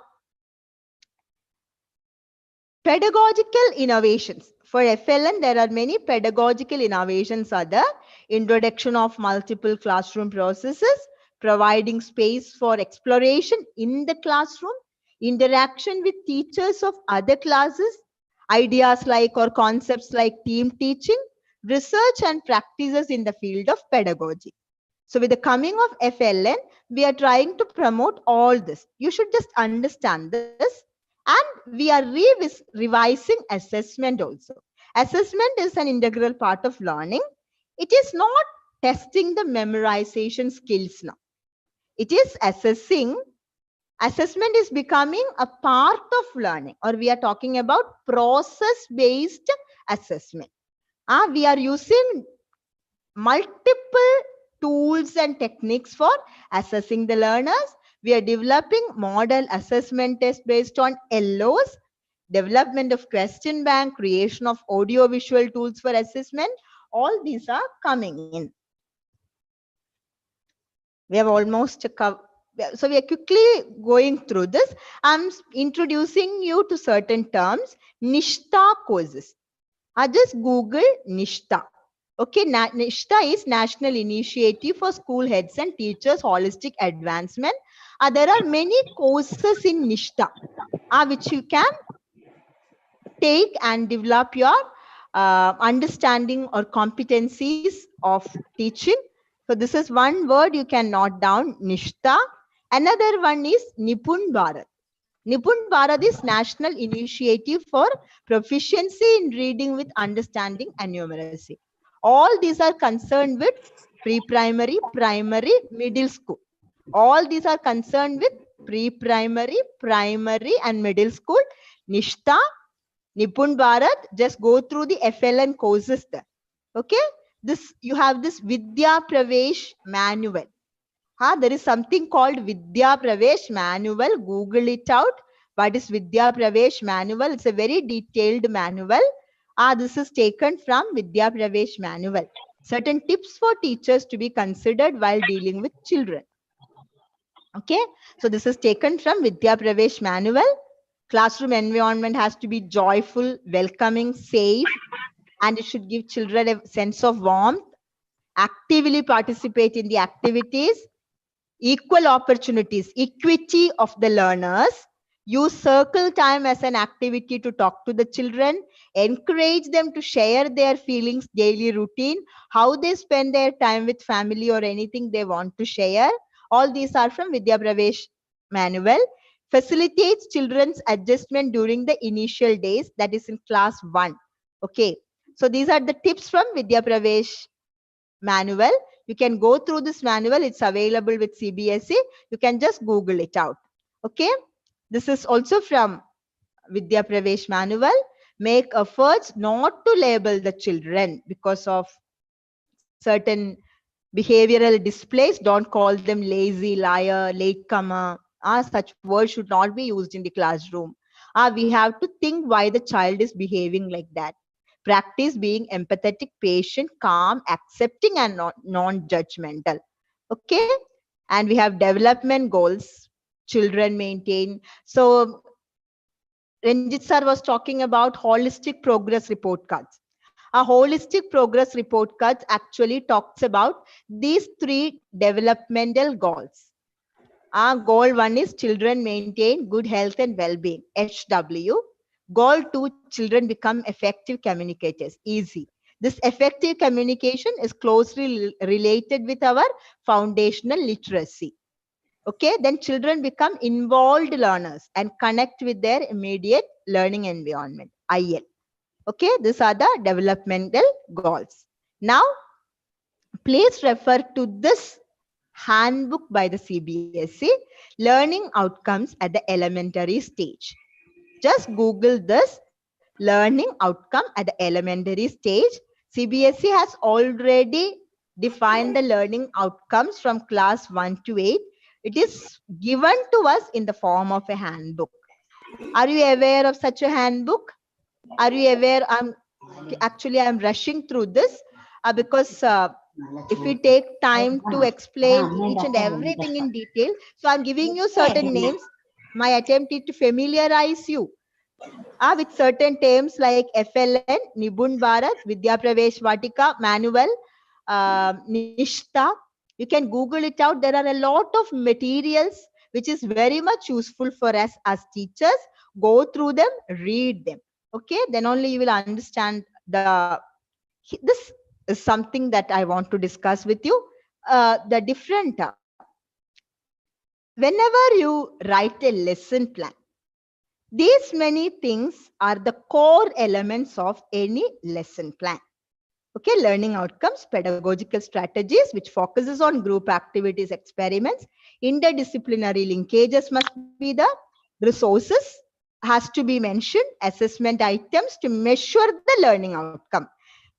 pedagogical innovations. For FLN, there are many pedagogical innovations are the introduction of multiple classroom processes, providing space for exploration in the classroom, interaction with teachers of other classes, ideas like or concepts like team teaching, research and practices in the field of pedagogy. So with the coming of FLN, we are trying to promote all this. You should just understand this. And we are revising assessment also. Assessment is an integral part of learning. It is not testing the memorization skills now. It is assessing. Assessment is becoming a part of learning, or we are talking about process-based assessment. We are using multiple tools and techniques for assessing the learners. We are developing model assessment tests based on LOs, development of question bank, creation of audio-visual tools for assessment. All these are coming in. We have almost covered. So we are quickly going through this. I'm introducing you to certain terms. Nishta courses. I just Google Nishta. Okay, Nishta is National Initiative for School Heads and Teachers Holistic Advancement. There are many courses in Nishta which you can take and develop your understanding or competencies of teaching. So this is one word you can note down, Nishta. Another one is Nipun Bharat. Nipun Bharat is National Initiative for Proficiency in Reading with Understanding and Numeracy. All these are concerned with pre-primary, primary, middle school. All these are concerned with pre-primary, primary and middle school. Nishta, Nipun Bharat, just go through the FLN courses there. Okay, this you have this Vidya Pravesh manual. There is something called Vidya Pravesh manual. Google it out. What is Vidya Pravesh manual? It's a very detailed manual. This is taken from Vidya Pravesh manual. Certain tips for teachers to be considered while dealing with children. Okay, so this is taken from Vidya Pravesh manual. Classroom environment has to be joyful, welcoming, safe, and it should give children a sense of warmth. actively participate in the activities, equal opportunities, equity of the learners, use circle time as an activity to talk to the children, encourage them to share their feelings, daily routine, how they spend their time with family or anything they want to share. All these are from Vidya Pravesh manual. Facilitates children's adjustment during the initial days, that is in class 1. Okay, so these are the tips from Vidya Pravesh manual. You can go through this manual. It's available with CBSE. You can just Google it out. Okay, this is also from Vidya Pravesh manual. Make efforts not to label the children because of certain behavioral displays. Don't call them lazy, liar, latecomer. Such words should not be used in the classroom. We have to think why the child is behaving like that. Practice being empathetic, patient, calm, accepting, and non-judgmental. Okay, and we have development goals. Children maintain. So Ranjit sir was talking about holistic progress report cards. A holistic progress report card actually talks about these 3 developmental goals. Our goal 1 is children maintain good health and well-being, HW. Goal 2, children become effective communicators, easy. This effective communication is closely related with our foundational literacy. Okay, then children become involved learners and connect with their immediate learning environment, IL. Okay, these are the developmental goals. Now, please refer to this handbook by the CBSE, Learning Outcomes at the Elementary Stage. Just Google this, learning outcome at the elementary stage. CBSE has already defined the learning outcomes from class 1 to 8. It is given to us in the form of a handbook. Are you aware of such a handbook? Are you aware? I'm rushing through this because if we take time to explain each and everything in detail, so I'm giving you certain names. My attempt is to familiarize you with certain terms like FLN, Nibun Bharat, Vidya Pravesh Vatika, Manual, Nishta. You can Google it out. There are a lot of materials which is very much useful for us as teachers. Go through them, read them. Okay, then only you will understand this is something that I want to discuss with you. The different, whenever you write a lesson plan, these many things are the core elements of any lesson plan. Okay, learning outcomes, pedagogical strategies, which focuses on group activities, experiments, interdisciplinary linkages must be the resources has to be mentioned, assessment items to measure the learning outcome.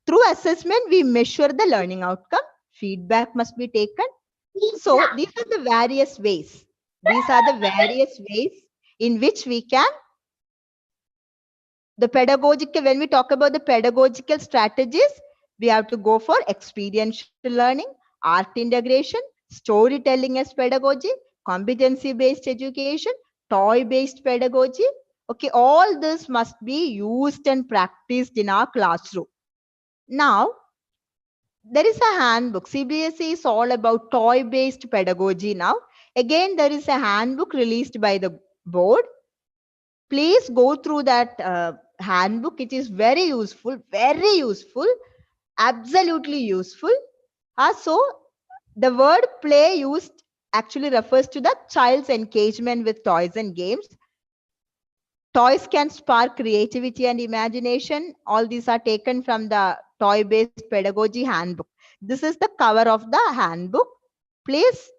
Through assessment, we measure the learning outcome. Feedback must be taken. So these are the various ways. These are the various ways in which we can when we talk about the pedagogical strategies, we have to go for experiential learning, art integration, storytelling as pedagogy, competency based education, toy based pedagogy. Okay, all this must be used and practiced in our classroom. Now, there is a handbook. CBSE is all about toy based pedagogy now. Again, there is a handbook released by the board. Please go through that handbook. It is very useful, absolutely useful. So the word play used actually refers to the child's engagement with toys and games. Toys can spark creativity and imagination. All these are taken from the toy based pedagogy handbook. This is the cover of the handbook. Please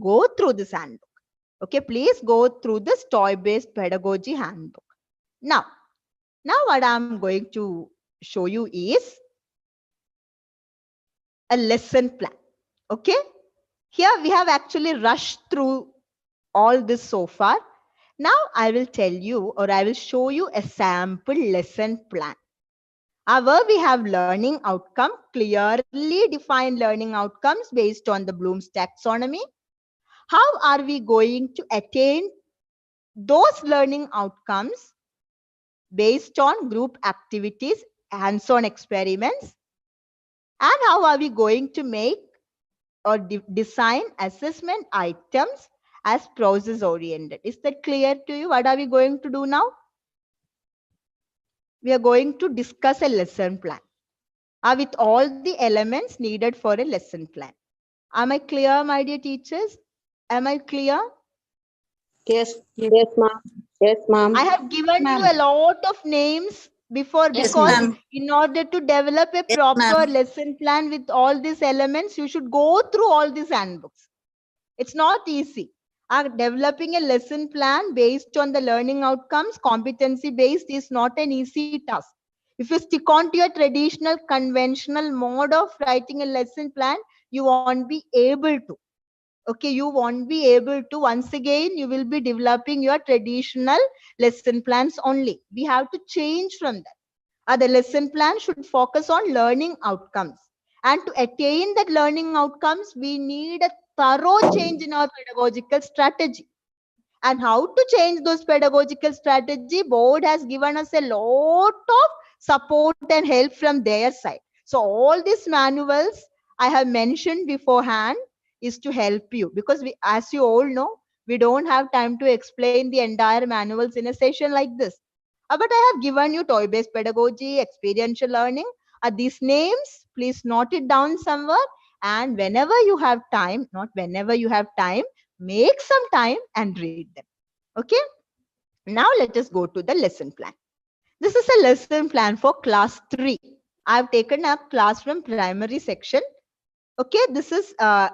go through this handbook. Okay, please go through this toy based pedagogy handbook. Now what I'm going to show you is a lesson plan. Okay, here we have actually rushed through all this so far. Now I will tell you, or I will show you a sample lesson plan. Where we have learning outcome, clearly defined learning outcomes based on the Bloom's taxonomy. How are we going to attain those learning outcomes based on group activities, hands-on experiments, And how are we going to make or design assessment items as process oriented? Is that clear to you? What are we going to do now? We are going to discuss a lesson plan with all the elements needed for a lesson plan. Am I clear, my dear teachers? Am I clear? Yes, yes, ma'am. Yes, ma'am. I have given you Ma'am. a lot of names before Yes, because ma'am. in order to develop a proper lesson plan with all these elements, you should go through all these handbooks. It's not easy. Developing a lesson plan based on the learning outcomes, competency based, is not an easy task. If you stick on to your traditional, conventional mode of writing a lesson plan, you won't be able to. Okay, you won't be able to. Once again, you will be developing your traditional lesson plans only. We have to change from that. The lesson plan should focus on learning outcomes. And to attain that learning outcomes, we need a thorough change in our pedagogical strategy. And how to change those pedagogical strategy, board has given us a lot of support and help from their side. So all these manuals I have mentioned beforehand is to help you, because we, as you all know, we don't have time to explain the entire manuals in a session like this. But I have given you toy-based pedagogy, experiential learning. These names, please note it down somewhere. And whenever you have time, not whenever you have time, make some time and read them. Okay. Now let us go to the lesson plan. This is a lesson plan for class 3. I've taken up class from primary section. Okay. This is a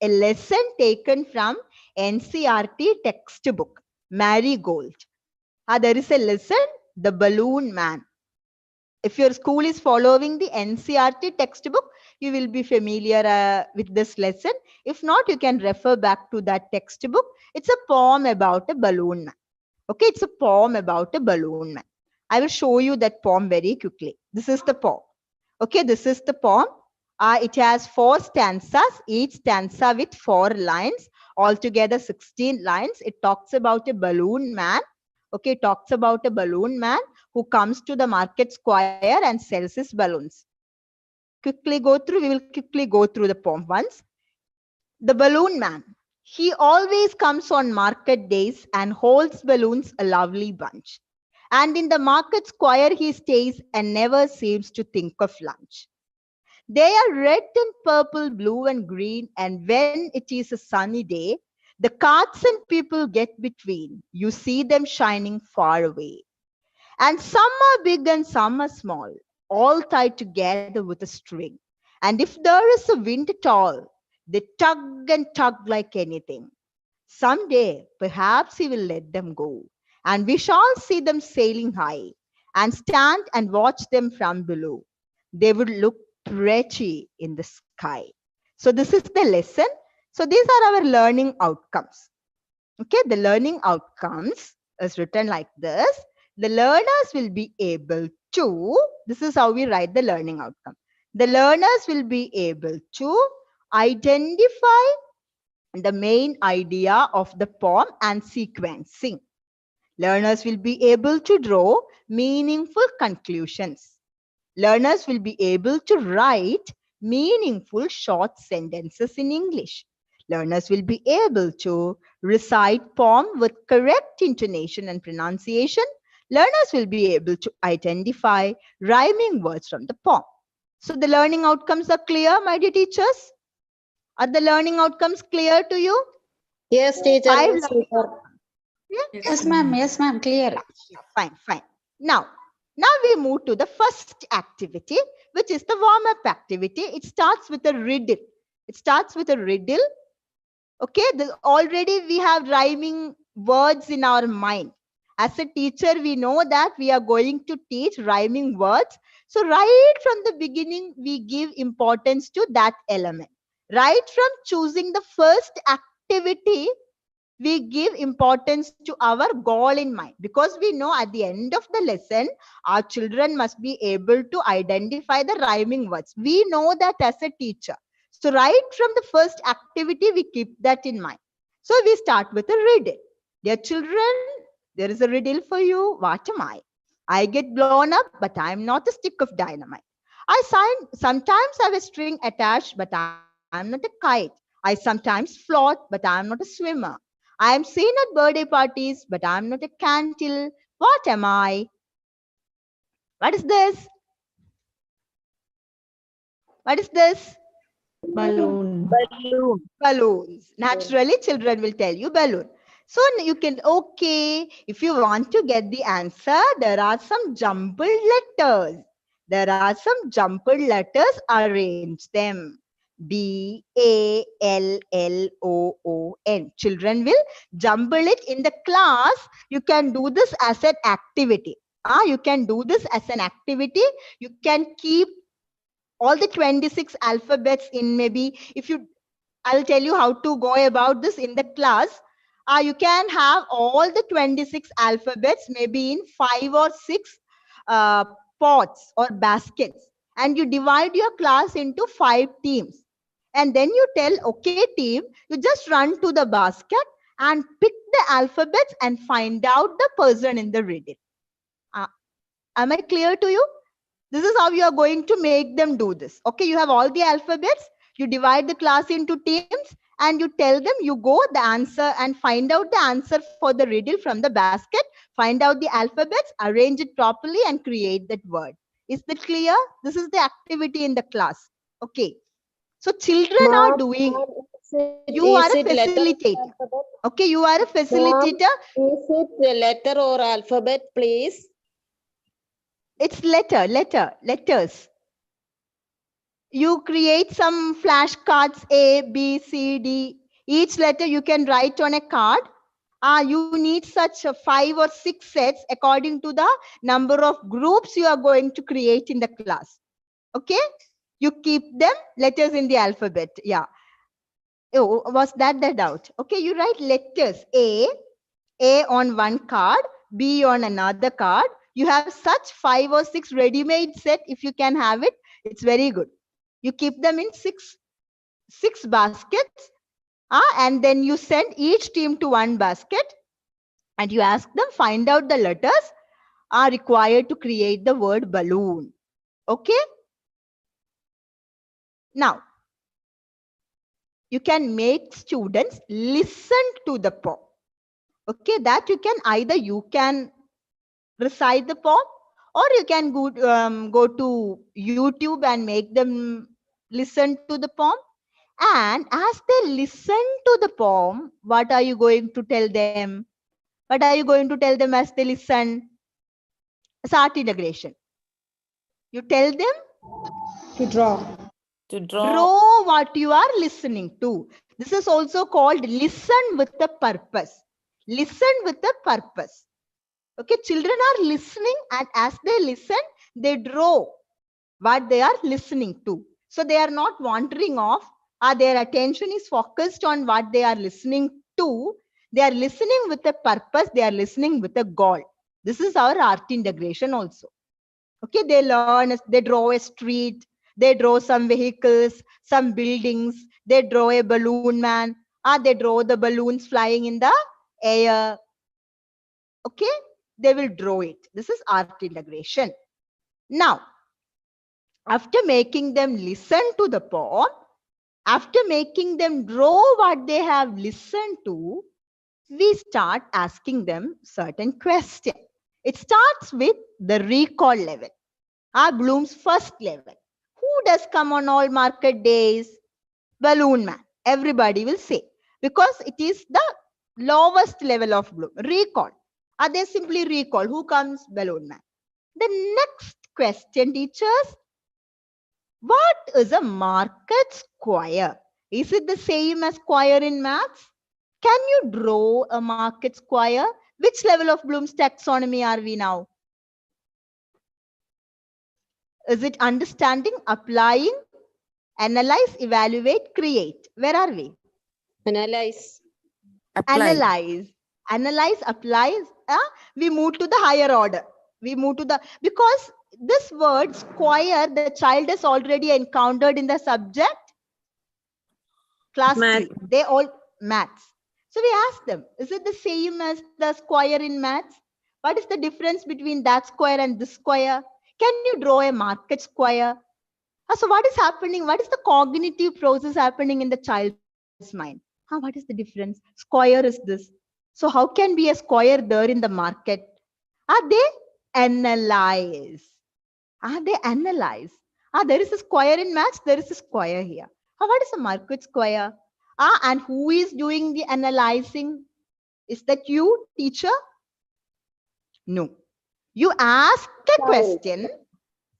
lesson taken from NCRT textbook, Marigold. There is a lesson, The Balloon Man. If your school is following the NCRT textbook, you will be familiar with this lesson. If not, you can refer back to that textbook. It's a poem about a balloon man. Okay, it's a poem about a balloon man. I will show you that poem very quickly. This is the poem. Okay, this is the poem. It has 4 stanzas, each stanza with 4 lines, altogether 16 lines. It talks about a balloon man. Okay, it talks about a balloon man who comes to the market square and sells his balloons. Quickly go through, we will quickly go through the poem once. The balloon man. He always comes on market days and holds balloons a lovely bunch. And in the market square he stays and never seems to think of lunch. They are red and purple, blue and green, and when it is a sunny day, the carts and people get between. You see them shining far away. And some are big and some are small, all tied together with a string. And if there is a wind at all, they tug and tug like anything. Someday, perhaps he will let them go, and we shall see them sailing high and stand and watch them from below. They would look pretty in the sky. So this is the lesson. So these are our learning outcomes. Okay, the learning outcomes is written like this. The learners will be able to, this is how we write the learning outcome. The learners will be able to identify the main idea of the poem and sequencing. Learners will be able to draw meaningful conclusions. Learners will be able to write meaningful short sentences in English. Learners will be able to recite poem with correct intonation and pronunciation. Learners will be able to identify rhyming words from the poem. So the learning outcomes are clear, my dear teachers? Are the learning outcomes clear to you? Yes, teacher. 5 Yes, learning teacher. outcomes. Yeah? Yes, ma'am. Yes, ma'am. Clear. Yeah, fine, fine. Now we move to the first activity, which is the warm-up activity. It starts with a riddle. It starts with a riddle. Okay, already we have rhyming words in our mind. As a teacher, we know that we are going to teach rhyming words. So right from the beginning, we give importance to that element. Right from choosing the first activity, we give importance to our goal in mind, because we know at the end of the lesson, our children must be able to identify the rhyming words. We know that as a teacher. So right from the first activity, we keep that in mind. So we start with a riddle. Dear children, there is a riddle for you. What am I? I get blown up, but I am not a stick of dynamite. Sometimes have a string attached, but I am not a kite. I sometimes float, but I am not a swimmer. I am seen at birthday parties, but I am not a candle. What am I? What is this? What is this? Balloon. Balloons. Naturally, children will tell you balloon. So you can, okay, if you want to get the answer, there are some jumbled letters. There are some jumbled letters, arrange them. Ballon. Children will jumble it in the class. You can do this as an activity. You can do this as an activity. You can keep all the 26 alphabets in, maybe if you, I'll tell you how to go about this in the class. You can have all the 26 alphabets maybe in 5 or 6 uh, pots or baskets, and you divide your class into 5 teams. And then you tell, okay, team, you just run to the basket and pick the alphabets and find out the person in the riddle. Am I clear to you? This is how you are going to make them do this. Okay, you have all the alphabets, you divide the class into teams, and you tell them, you go the answer and find out the answer for the riddle from the basket, find out the alphabets, arrange it properly and create that word. Is that clear? This is the activity in the class. Okay. So children are doing it. You are a facilitator. Okay, you are a facilitator. Is it the letter or alphabet, please? It's letters. You create some flashcards, A, B, C, D. Each letter you can write on a card. You need such 5 or 6 sets according to the number of groups you are going to create in the class. Okay? You keep them letters in the alphabet. Yeah. Oh, was that the doubt? Okay, you write letters A on one card, B on another card. You have such 5 or 6 ready-made set. If you can have it, it's very good. You keep them in six baskets, and then you send each team to one basket, and you ask them, find out the letters are required to create the word balloon. Okay? Now, you can make students listen to the poem. Okay, that you can recite the poem, or you can go to YouTube and make them listen to the poem. And as they listen to the poem, what are you going to tell them? What are you going to tell them as they listen? Art integration. You tell them To draw. draw what you are listening to. This is also called listen with a purpose. Listen with a purpose. Okay, children are listening, and as they listen, they draw what they are listening to. So they are not wandering off. Their attention is focused on what they are listening to. They are listening with a purpose. They are listening with a goal. This is our art integration also. Okay, they learn, they draw a street, they draw some vehicles, some buildings, they draw a balloon man, they draw the balloons flying in the air. Okay, they will draw it. This is art integration. Now, after making them listen to the poem, after making them draw what they have listened to, we start asking them certain questions. It starts with the recall level. Bloom's first level. Who does come on all market days? Balloon man. Everybody will say, because it is the lowest level of Bloom. Recall. They simply recall who comes? Balloon man. The next question, teachers. What is a market square? Is it the same as square in maths? Can you draw a market square? Which level of Bloom's taxonomy are we now? Is it understanding, applying, analyze, evaluate, create? Where are we? Analyze. Analyze, applies. We move to the higher order. We move to the, because this word square, the child has already encountered in the subject class 3. They all maths. So we ask them, is it the same as the square in maths? What is the difference between that square and this square? Can you draw a market square? So what is happening? What is the cognitive process happening in the child's mind? What is the difference? Square is this. So how can be a square there in the market? They analyze. They analyze. There is a square in maths, there is a square here. What is a market square? And who is doing the analyzing? Is that you, teacher? No. You ask a question.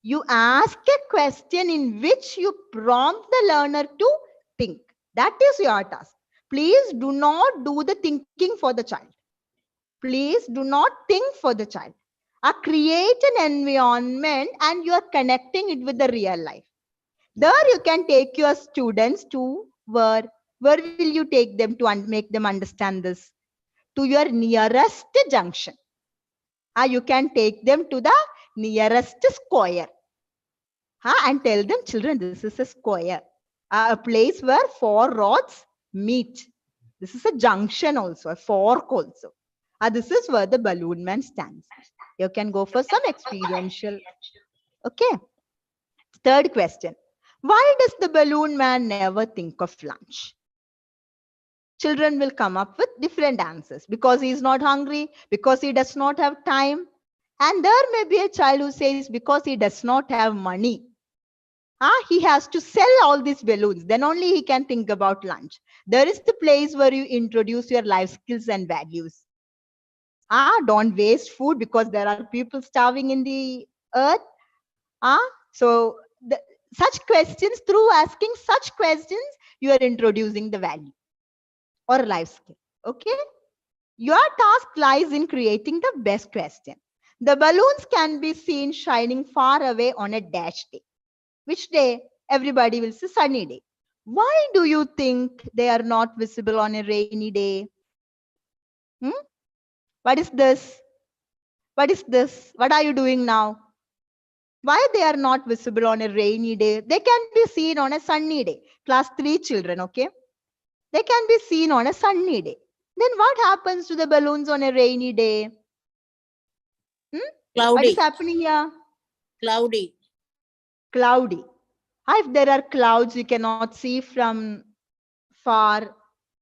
You ask a question in which you prompt the learner to think. That is your task. Please do not do the thinking for the child. Please do not think for the child. Create an environment and you are connecting it with the real life. There you can take your students to where will you take them to make them understand this? To your nearest junction. You can take them to the nearest square. And tell them, children, this is a square. A place where 4 rods meet. This is a junction also, a fork also. This is where the balloon man stands. You can go for some experiential. Okay. Third question. Why does the balloon man never think of lunch? Children will come up with different answers. Because he is not hungry, because he does not have time. And there may be a child who says because he does not have money. He has to sell all these balloons. Then only he can think about lunch. There is the place where you introduce your life skills and values. Don't waste food because there are people starving in the earth. So such questions, through asking such questions, you are introducing the value or life skill. Okay. Your task lies in creating the best question. The balloons can be seen shining far away on a dash day. Which day? Everybody will say sunny day. Why do you think they are not visible on a rainy day? What is this? What is this? What are you doing now? Why they are not visible on a rainy day? They can be seen on a sunny day. Class 3 children, okay? They can be seen on a sunny day. Then what happens to the balloons on a rainy day? Cloudy. What is happening here? Cloudy. Cloudy. If there are clouds, you cannot see from far.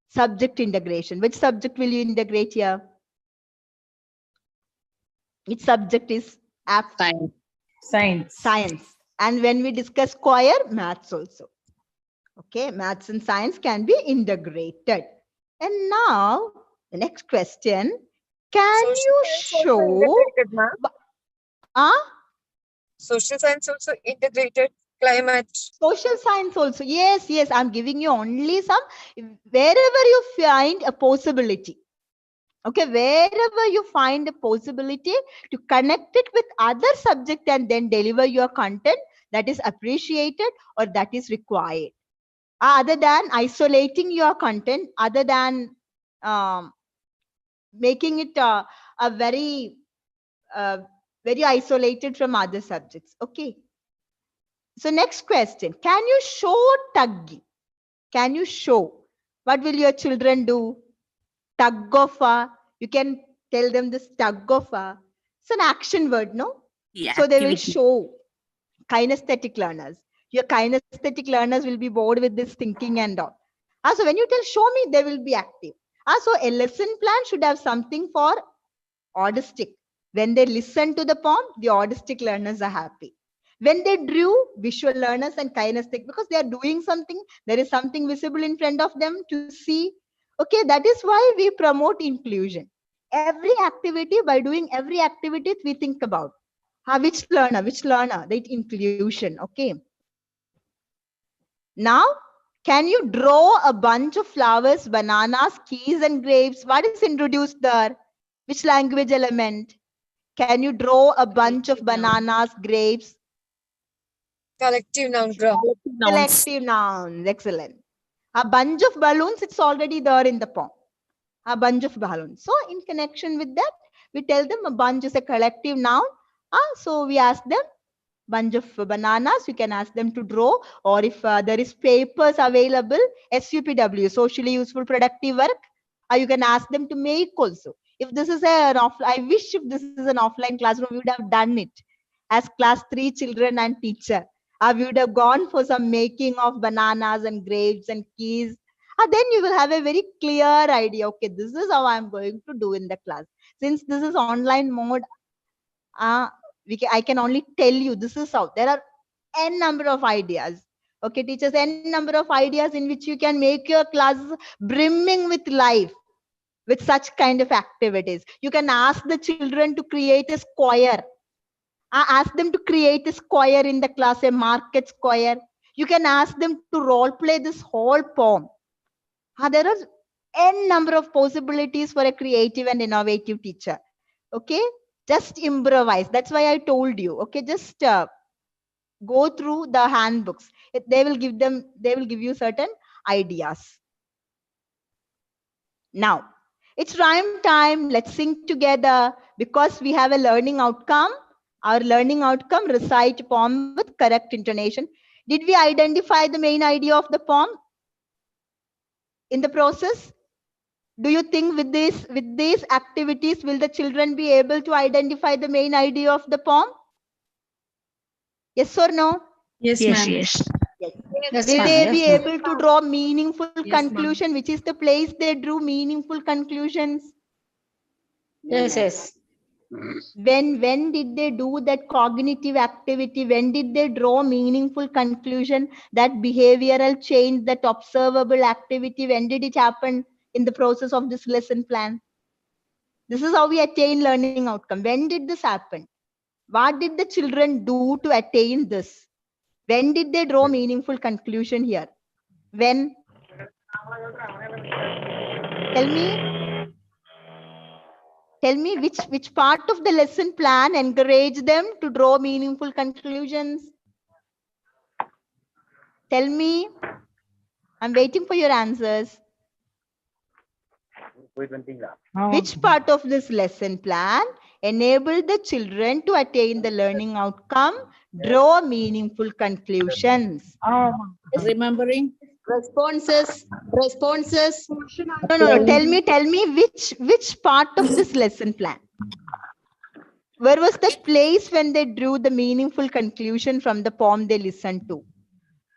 Subject integration. Which subject will you integrate here? Which subject is apt? Science. And when we discuss square, maths also. Okay, maths and science can be integrated. And now, the next question. Can you show? Social science also integrated. Climate. Social science also. Yes, yes. I'm giving you only some. Wherever you find a possibility. Okay, wherever you find a possibility to connect it with other subject and then deliver your content, that is appreciated or that is required. Other than isolating your content, other than making it a very isolated from other subjects. Okay. So next question, can you show tugging? Can you show? What will your children do? Tug of you can tell them this tug of it's an action word, no? Yeah, So they will show. Kinesthetic learners. Your kinesthetic learners will be bored with this thinking and all. So when you tell show me, they will be active. So a lesson plan should have something for autistic. When they listen to the poem, the autistic learners are happy. When they drew, visual learners and kinesthetic, because they are doing something, there is something visible in front of them to see. Okay, that is why we promote inclusion. Every activity, by doing every activity, we think about which learner, that inclusion. Okay. Now, can you draw a bunch of flowers, bananas, keys, and grapes? What is introduced there? Which language element? Can you draw a bunch of bananas, grapes? Collective noun. Collective nouns. Excellent. A bunch of balloons, it's already there in the poem. A bunch of balloons. So in connection with that, we tell them a bunch is a collective noun. So we ask them bunch of bananas, you can ask them to draw, or if there is papers available, SUPW, socially useful productive work, you can ask them to make also. If this is an offline, I wish if this is an offline classroom, we would have done it as class 3 children and teacher. We would have gone for some making of bananas and grapes and keys. Then you will have a very clear idea. Okay, this is how I'm going to do in the class. Since this is online mode, I can only tell you this is how. There are n number of ideas. Okay, teachers, n number of ideas in which you can make your classes brimming with life, with such kind of activities. You can ask the children to create a square. Ask them to create a square in the class, a market square. You can ask them to role play this whole poem. There are n number of possibilities for a creative and innovative teacher. Okay, just improvise. That's why I told you. Okay, just go through the handbooks. They will give you certain ideas. Now it's rhyme time. Let's sing together because we have a learning outcome. Our learning outcome: recite poem with correct intonation. Did we identify the main idea of the poem in the process? Do you think with these activities will the children be able to identify the main idea of the poem? Yes or no? Yes, Yes, ma'am. yes. Will they be able to draw meaningful conclusion? Which is the place they drew meaningful conclusions? Yes, yes. When did they do that cognitive activity? When did they draw meaningful conclusion? That behavioral change, that observable activity, when did it happen in the process of this lesson plan? This is how we attain learning outcome. When did this happen? What did the children do to attain this? When did they draw meaningful conclusion here? When? Tell me which part of the lesson plan encourage them to draw meaningful conclusions? Tell me. I'm waiting for your answers. Which part of this lesson plan enabled the children to attain the learning outcome, draw meaningful conclusions? Remembering. Responses. No. Tell me which part of this lesson plan? Where was the place when they drew the meaningful conclusion from the poem they listened to?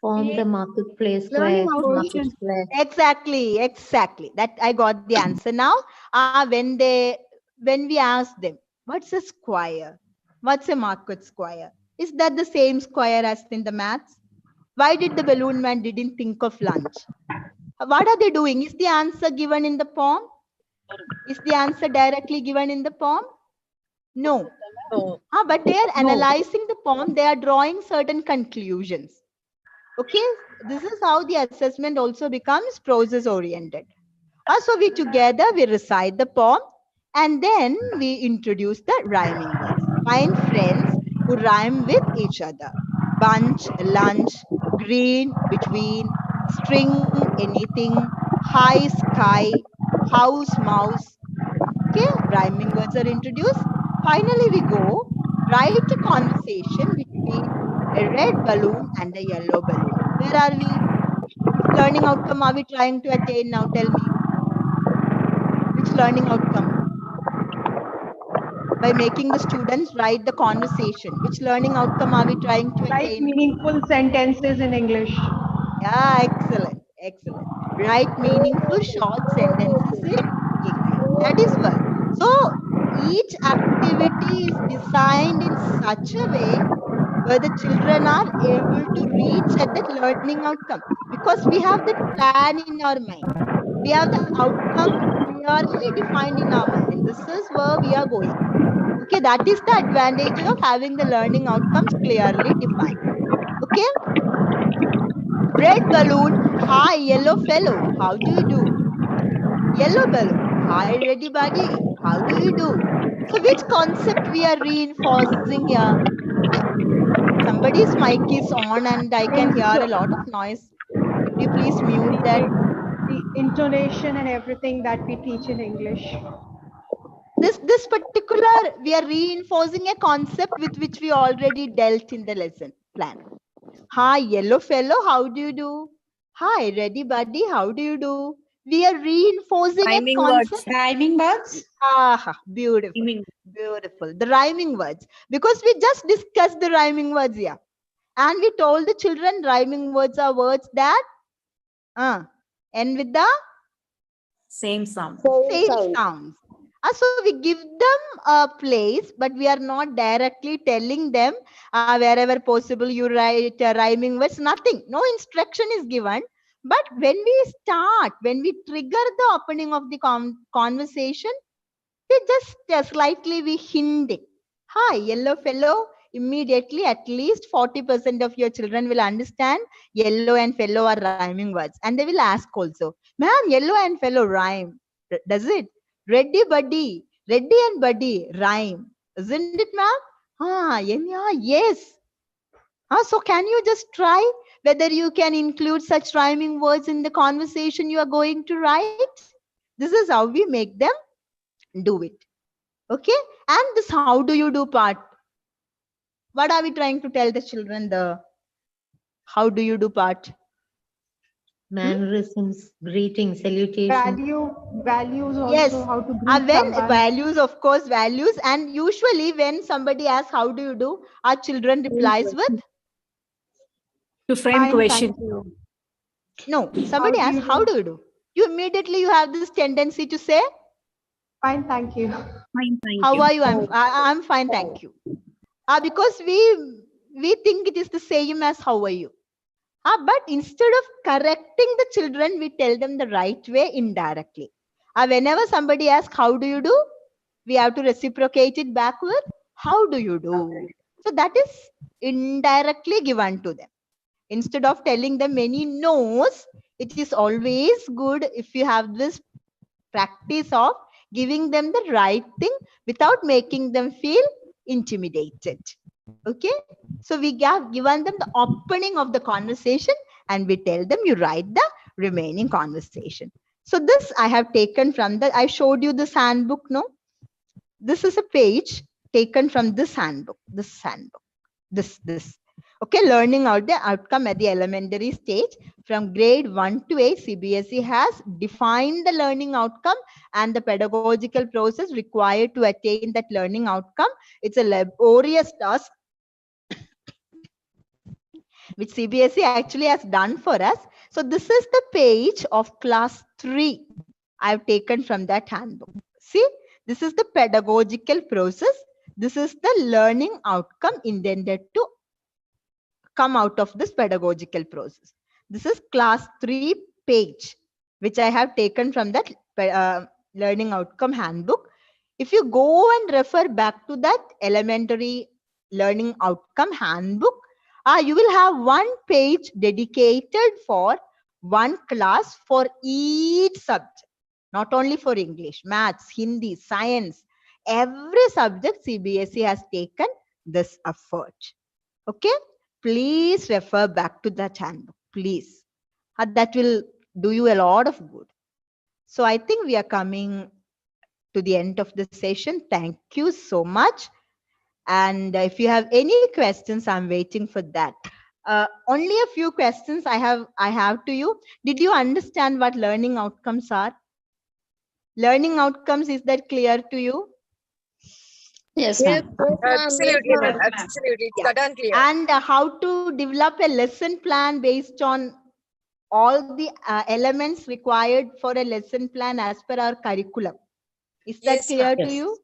Form the marketplace Learning square. outcomes. Exactly. That I got the answer now. When we asked them, what's a square? What's a market square? Is that the same square as in the maths? Why did the balloon man didn't think of lunch? What are they doing? Is the answer given in the poem? Is the answer directly given in the poem? No. But they are analyzing the poem. They are drawing certain conclusions. Okay, this is how the assessment also becomes process oriented. So we recite the poem and then we introduce the rhyming words. Find friends who rhyme with each other. Bunch, lunch, green, between, string, anything, high, sky, house, mouse. Okay, rhyming words are introduced. Finally, we go write a conversation between a red balloon and a yellow balloon. Where are we? Which learning outcome are we trying to attain now? Tell me. Which learning outcome? By making the students write the conversation. Which learning outcome are we trying to Write attain? meaningful sentences in English. Yeah, excellent. Write meaningful short sentences in English. That is well. So each activity is designed in such a way where the children are able to reach at that learning outcome, because we have that plan in our mind. We have the outcome clearly defined in our mind. This is where we are going. Okay, that is the advantage of having the learning outcomes clearly defined. Okay. Red balloon, hi yellow fellow, how do you do? Yellow balloon, hi ready buddy, how do you do? So which concept we are reinforcing here? Somebody's mic is on and I can hear a lot of noise. Could you please mute that? The intonation and everything that we teach in English. This particular, we are reinforcing a concept with which we already dealt in the lesson plan. Hi yellow fellow, how do you do? Hi ready buddy, how do you do? We are reinforcing a concept. Rhyming words. Beautiful. The rhyming words. Because we just discussed the rhyming words here. And we told the children rhyming words are words that end with the Same sound. same sounds. So we give them a place, but we are not directly telling them wherever possible you write rhyming words. Nothing. No instruction is given. But when we trigger the opening of the conversation, we just slightly we hint it. Hi, yellow fellow. Immediately, at least 40% of your children will understand yellow and fellow are rhyming words. And they will ask also, ma'am, yellow and fellow rhyme. Does it? Reddy and buddy rhyme. Isn't it, ma'am? Yeah, yes. So can you just try whether you can include such rhyming words in the conversation you are going to write? This is how we make them do it. Okay, and this how do you do part, what are we trying to tell the children? The how do you do part? Mannerisms, greeting, salutation. Values also, Yes, how to greet when someone. values, of course, values. And usually when somebody asks how do you do, our children replies with To frame Fine, question. thank you. no. Somebody do asks you how do? do you do, you immediately you have this tendency to say Fine, thank you. Fine, thank how you. are you? I'm fine, thank you. Because we think it is the same as how are you. But instead of correcting the children, we tell them the right way indirectly. Whenever somebody asks, how do you do? We have to reciprocate it back with, how do you do? So that is indirectly given to them. Instead of telling them many no's, it is always good if you have this practice of giving them the right thing without making them feel intimidated. Okay, so we have given them the opening of the conversation and we tell them you write the remaining conversation. So this I have taken from the, I showed you this handbook. No, this is a page taken from this handbook, this. Okay, learning out the outcome at the elementary stage from grade 1 to 8. CBSE has defined the learning outcome and the pedagogical process required to attain that learning outcome. It's a laborious task which CBSE actually has done for us. So this is the page of class 3 I've taken from that handbook. See, this is the pedagogical process. This is the learning outcome intended to come out of this pedagogical process. This is class 3 page, which I have taken from that learning outcome handbook. If you go and refer back to that elementary learning outcome handbook, you will have one page dedicated for one class for each subject, not only for English, maths, Hindi, science. Every subject CBSE has taken this effort. Okay, please refer back to that handbook, please. That will do you a lot of good. So I think we are coming to the end of the session. Thank you so much. And if you have any questions, I'm waiting for that. Only a few questions I have to you. Did you understand what learning outcomes are? Learning outcomes, is that clear to you? Yes, ma'am. Absolutely, ma'am. Absolutely. It's cut and clear. And how to develop a lesson plan based on all the elements required for a lesson plan as per our curriculum. Is that Yes, clear ma'am. to you?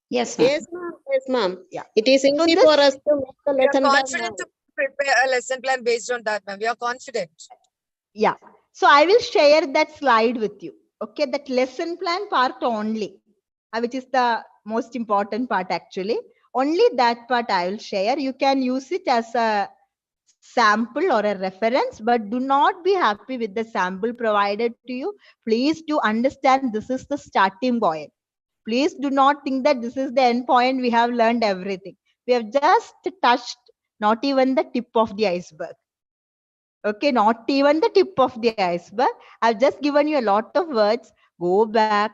Yes, ma'am. Yes, ma'am. Yes, ma'am. Yeah. It is easy this- for us to make the We are lesson plan confident now. to prepare a lesson plan based on that, ma'am. We are confident. Yeah. So I will share that slide with you. Okay, that lesson plan part only, which is the most important part actually. Only that part I will share. You can use it as a sample or a reference, but do not be happy with the sample provided to you. Please do understand this is the starting point. Please do not think that this is the end point. We have learned everything. We have just touched not even the tip of the iceberg. Okay, not even the tip of the iceberg. I've just given you a lot of words. Go back,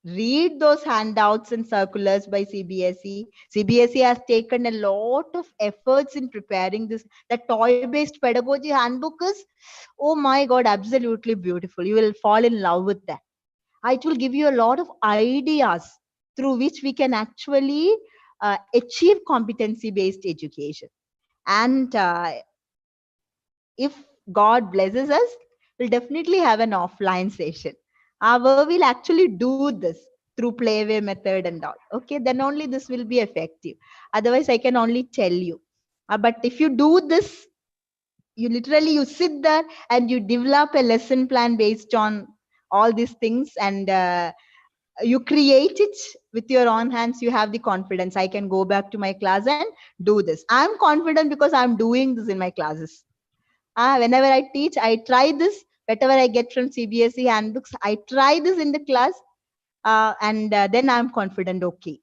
read those handouts and circulars by CBSE. CBSE has taken a lot of efforts in preparing this. The toy-based pedagogy handbook is, oh my God, absolutely beautiful. You will fall in love with that. It will give you a lot of ideas through which we can actually achieve competency-based education. And if God blesses us, we'll definitely have an offline session where we'll actually do this through playway method and all. Okay, then only this will be effective. Otherwise, I can only tell you. But if you do this, you literally you sit there and you develop a lesson plan based on all these things, and you create it with your own hands. You have the confidence. I can go back to my class and do this. I'm confident because I'm doing this in my classes. Whenever I teach, I try this. Whatever I get from CBSE handbooks, I try this in the class, and then I'm confident. Okay,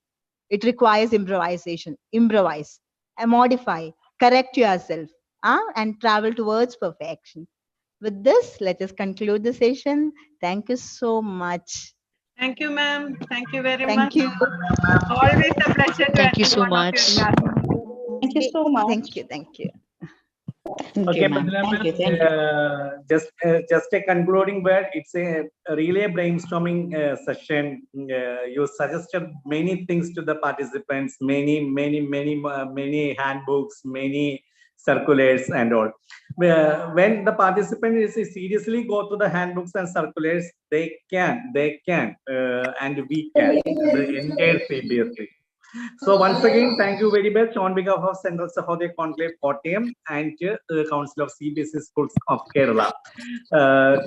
it requires improvisation. Improvise, modify, correct yourself, and travel towards perfection. With this, let us conclude the session. Thank you so much. Thank you, ma'am. Thank you very Thank much. you. Always a pleasure to Thank you attend so one of your much. classes. Thank you so much. Thank you. Thank you. Thank Okay, you, ma'am. Madhula Thank you. ma'am, Thank you. just a concluding word. It's a really a brainstorming session. You suggested many things to the participants, many handbooks, many circulars and all. When the participant is seriously go to the handbooks and circulars, they can, and we can, the entire CBSE. So once again, thank you very much on behalf of Central Sahodaya Conclave Kottayam and Council of CBSE Schools of Kerala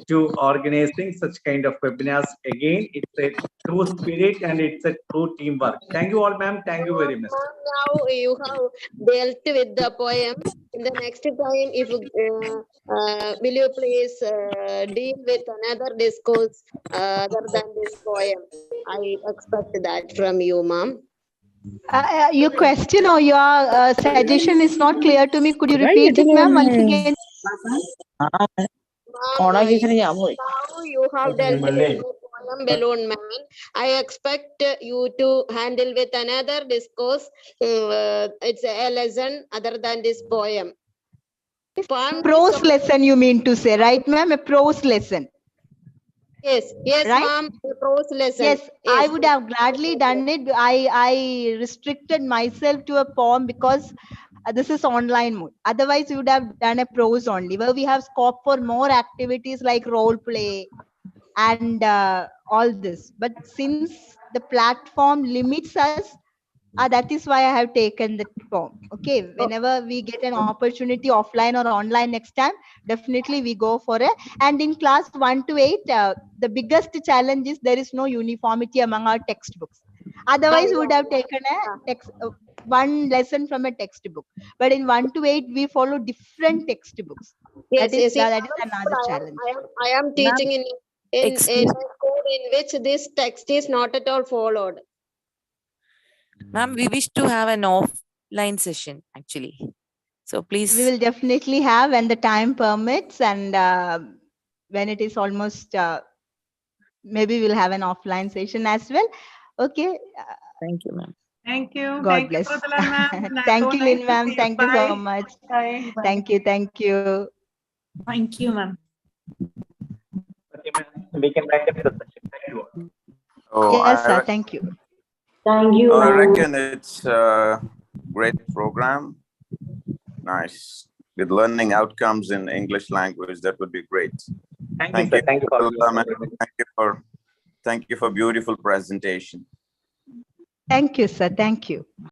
to organizing such kind of webinars. Again, it's a true spirit and it's a true teamwork. Thank you all, ma'am. Thank you very much. Now you have dealt with the poem. In the next time, if will you please deal with another discourse other than this poem? I expect that from you, ma'am. Your question or your suggestion is not clear to me. Could you repeat it, ma'am, once again? Ma'am, now you have dealt with the poem Balloon Man. I expect you to handle with another discourse. It's a lesson other than this poem. Prose lesson, you mean to say, right, ma'am? A prose lesson. Yes, right? ma'am. A prose lesson. Yes, I would have gladly done it. I restricted myself to a poem because this is online mode. Otherwise, we would have done a prose only, where we have scope for more activities like role play and all this. But since the platform limits us, that is why I have taken the form. Okay, whenever we get an opportunity offline or online next time, definitely we go for it. And in class 1 to 8, the biggest challenge is there is no uniformity among our textbooks. Otherwise, we would have taken a one lesson from a textbook. But in 1 to 8, we follow different textbooks. Yes, that is yes. another challenge. I am teaching in a school in which this text is not at all followed. Ma'am, we wish to have an offline session actually. So please. We will definitely have when the time permits, and when it is almost, maybe we'll have an offline session as well. Okay. Thank you, ma'am. Thank you. God Thank bless. you, Pradhala ma'am. Thank So you, nice Lynn to ma'am. see Thank you Bye. so much. Bye. Thank you. Thank you. Thank you, ma'am. We can wind up the session. Thank you all. Oh, Yes, sir. Thank you. Thank you. I ma'am. reckon it's a great program. Nice. With learning outcomes in English language, that would be great. Thank you, sir. Thank you for Thank you for beautiful presentation. Thank you, sir. Thank you.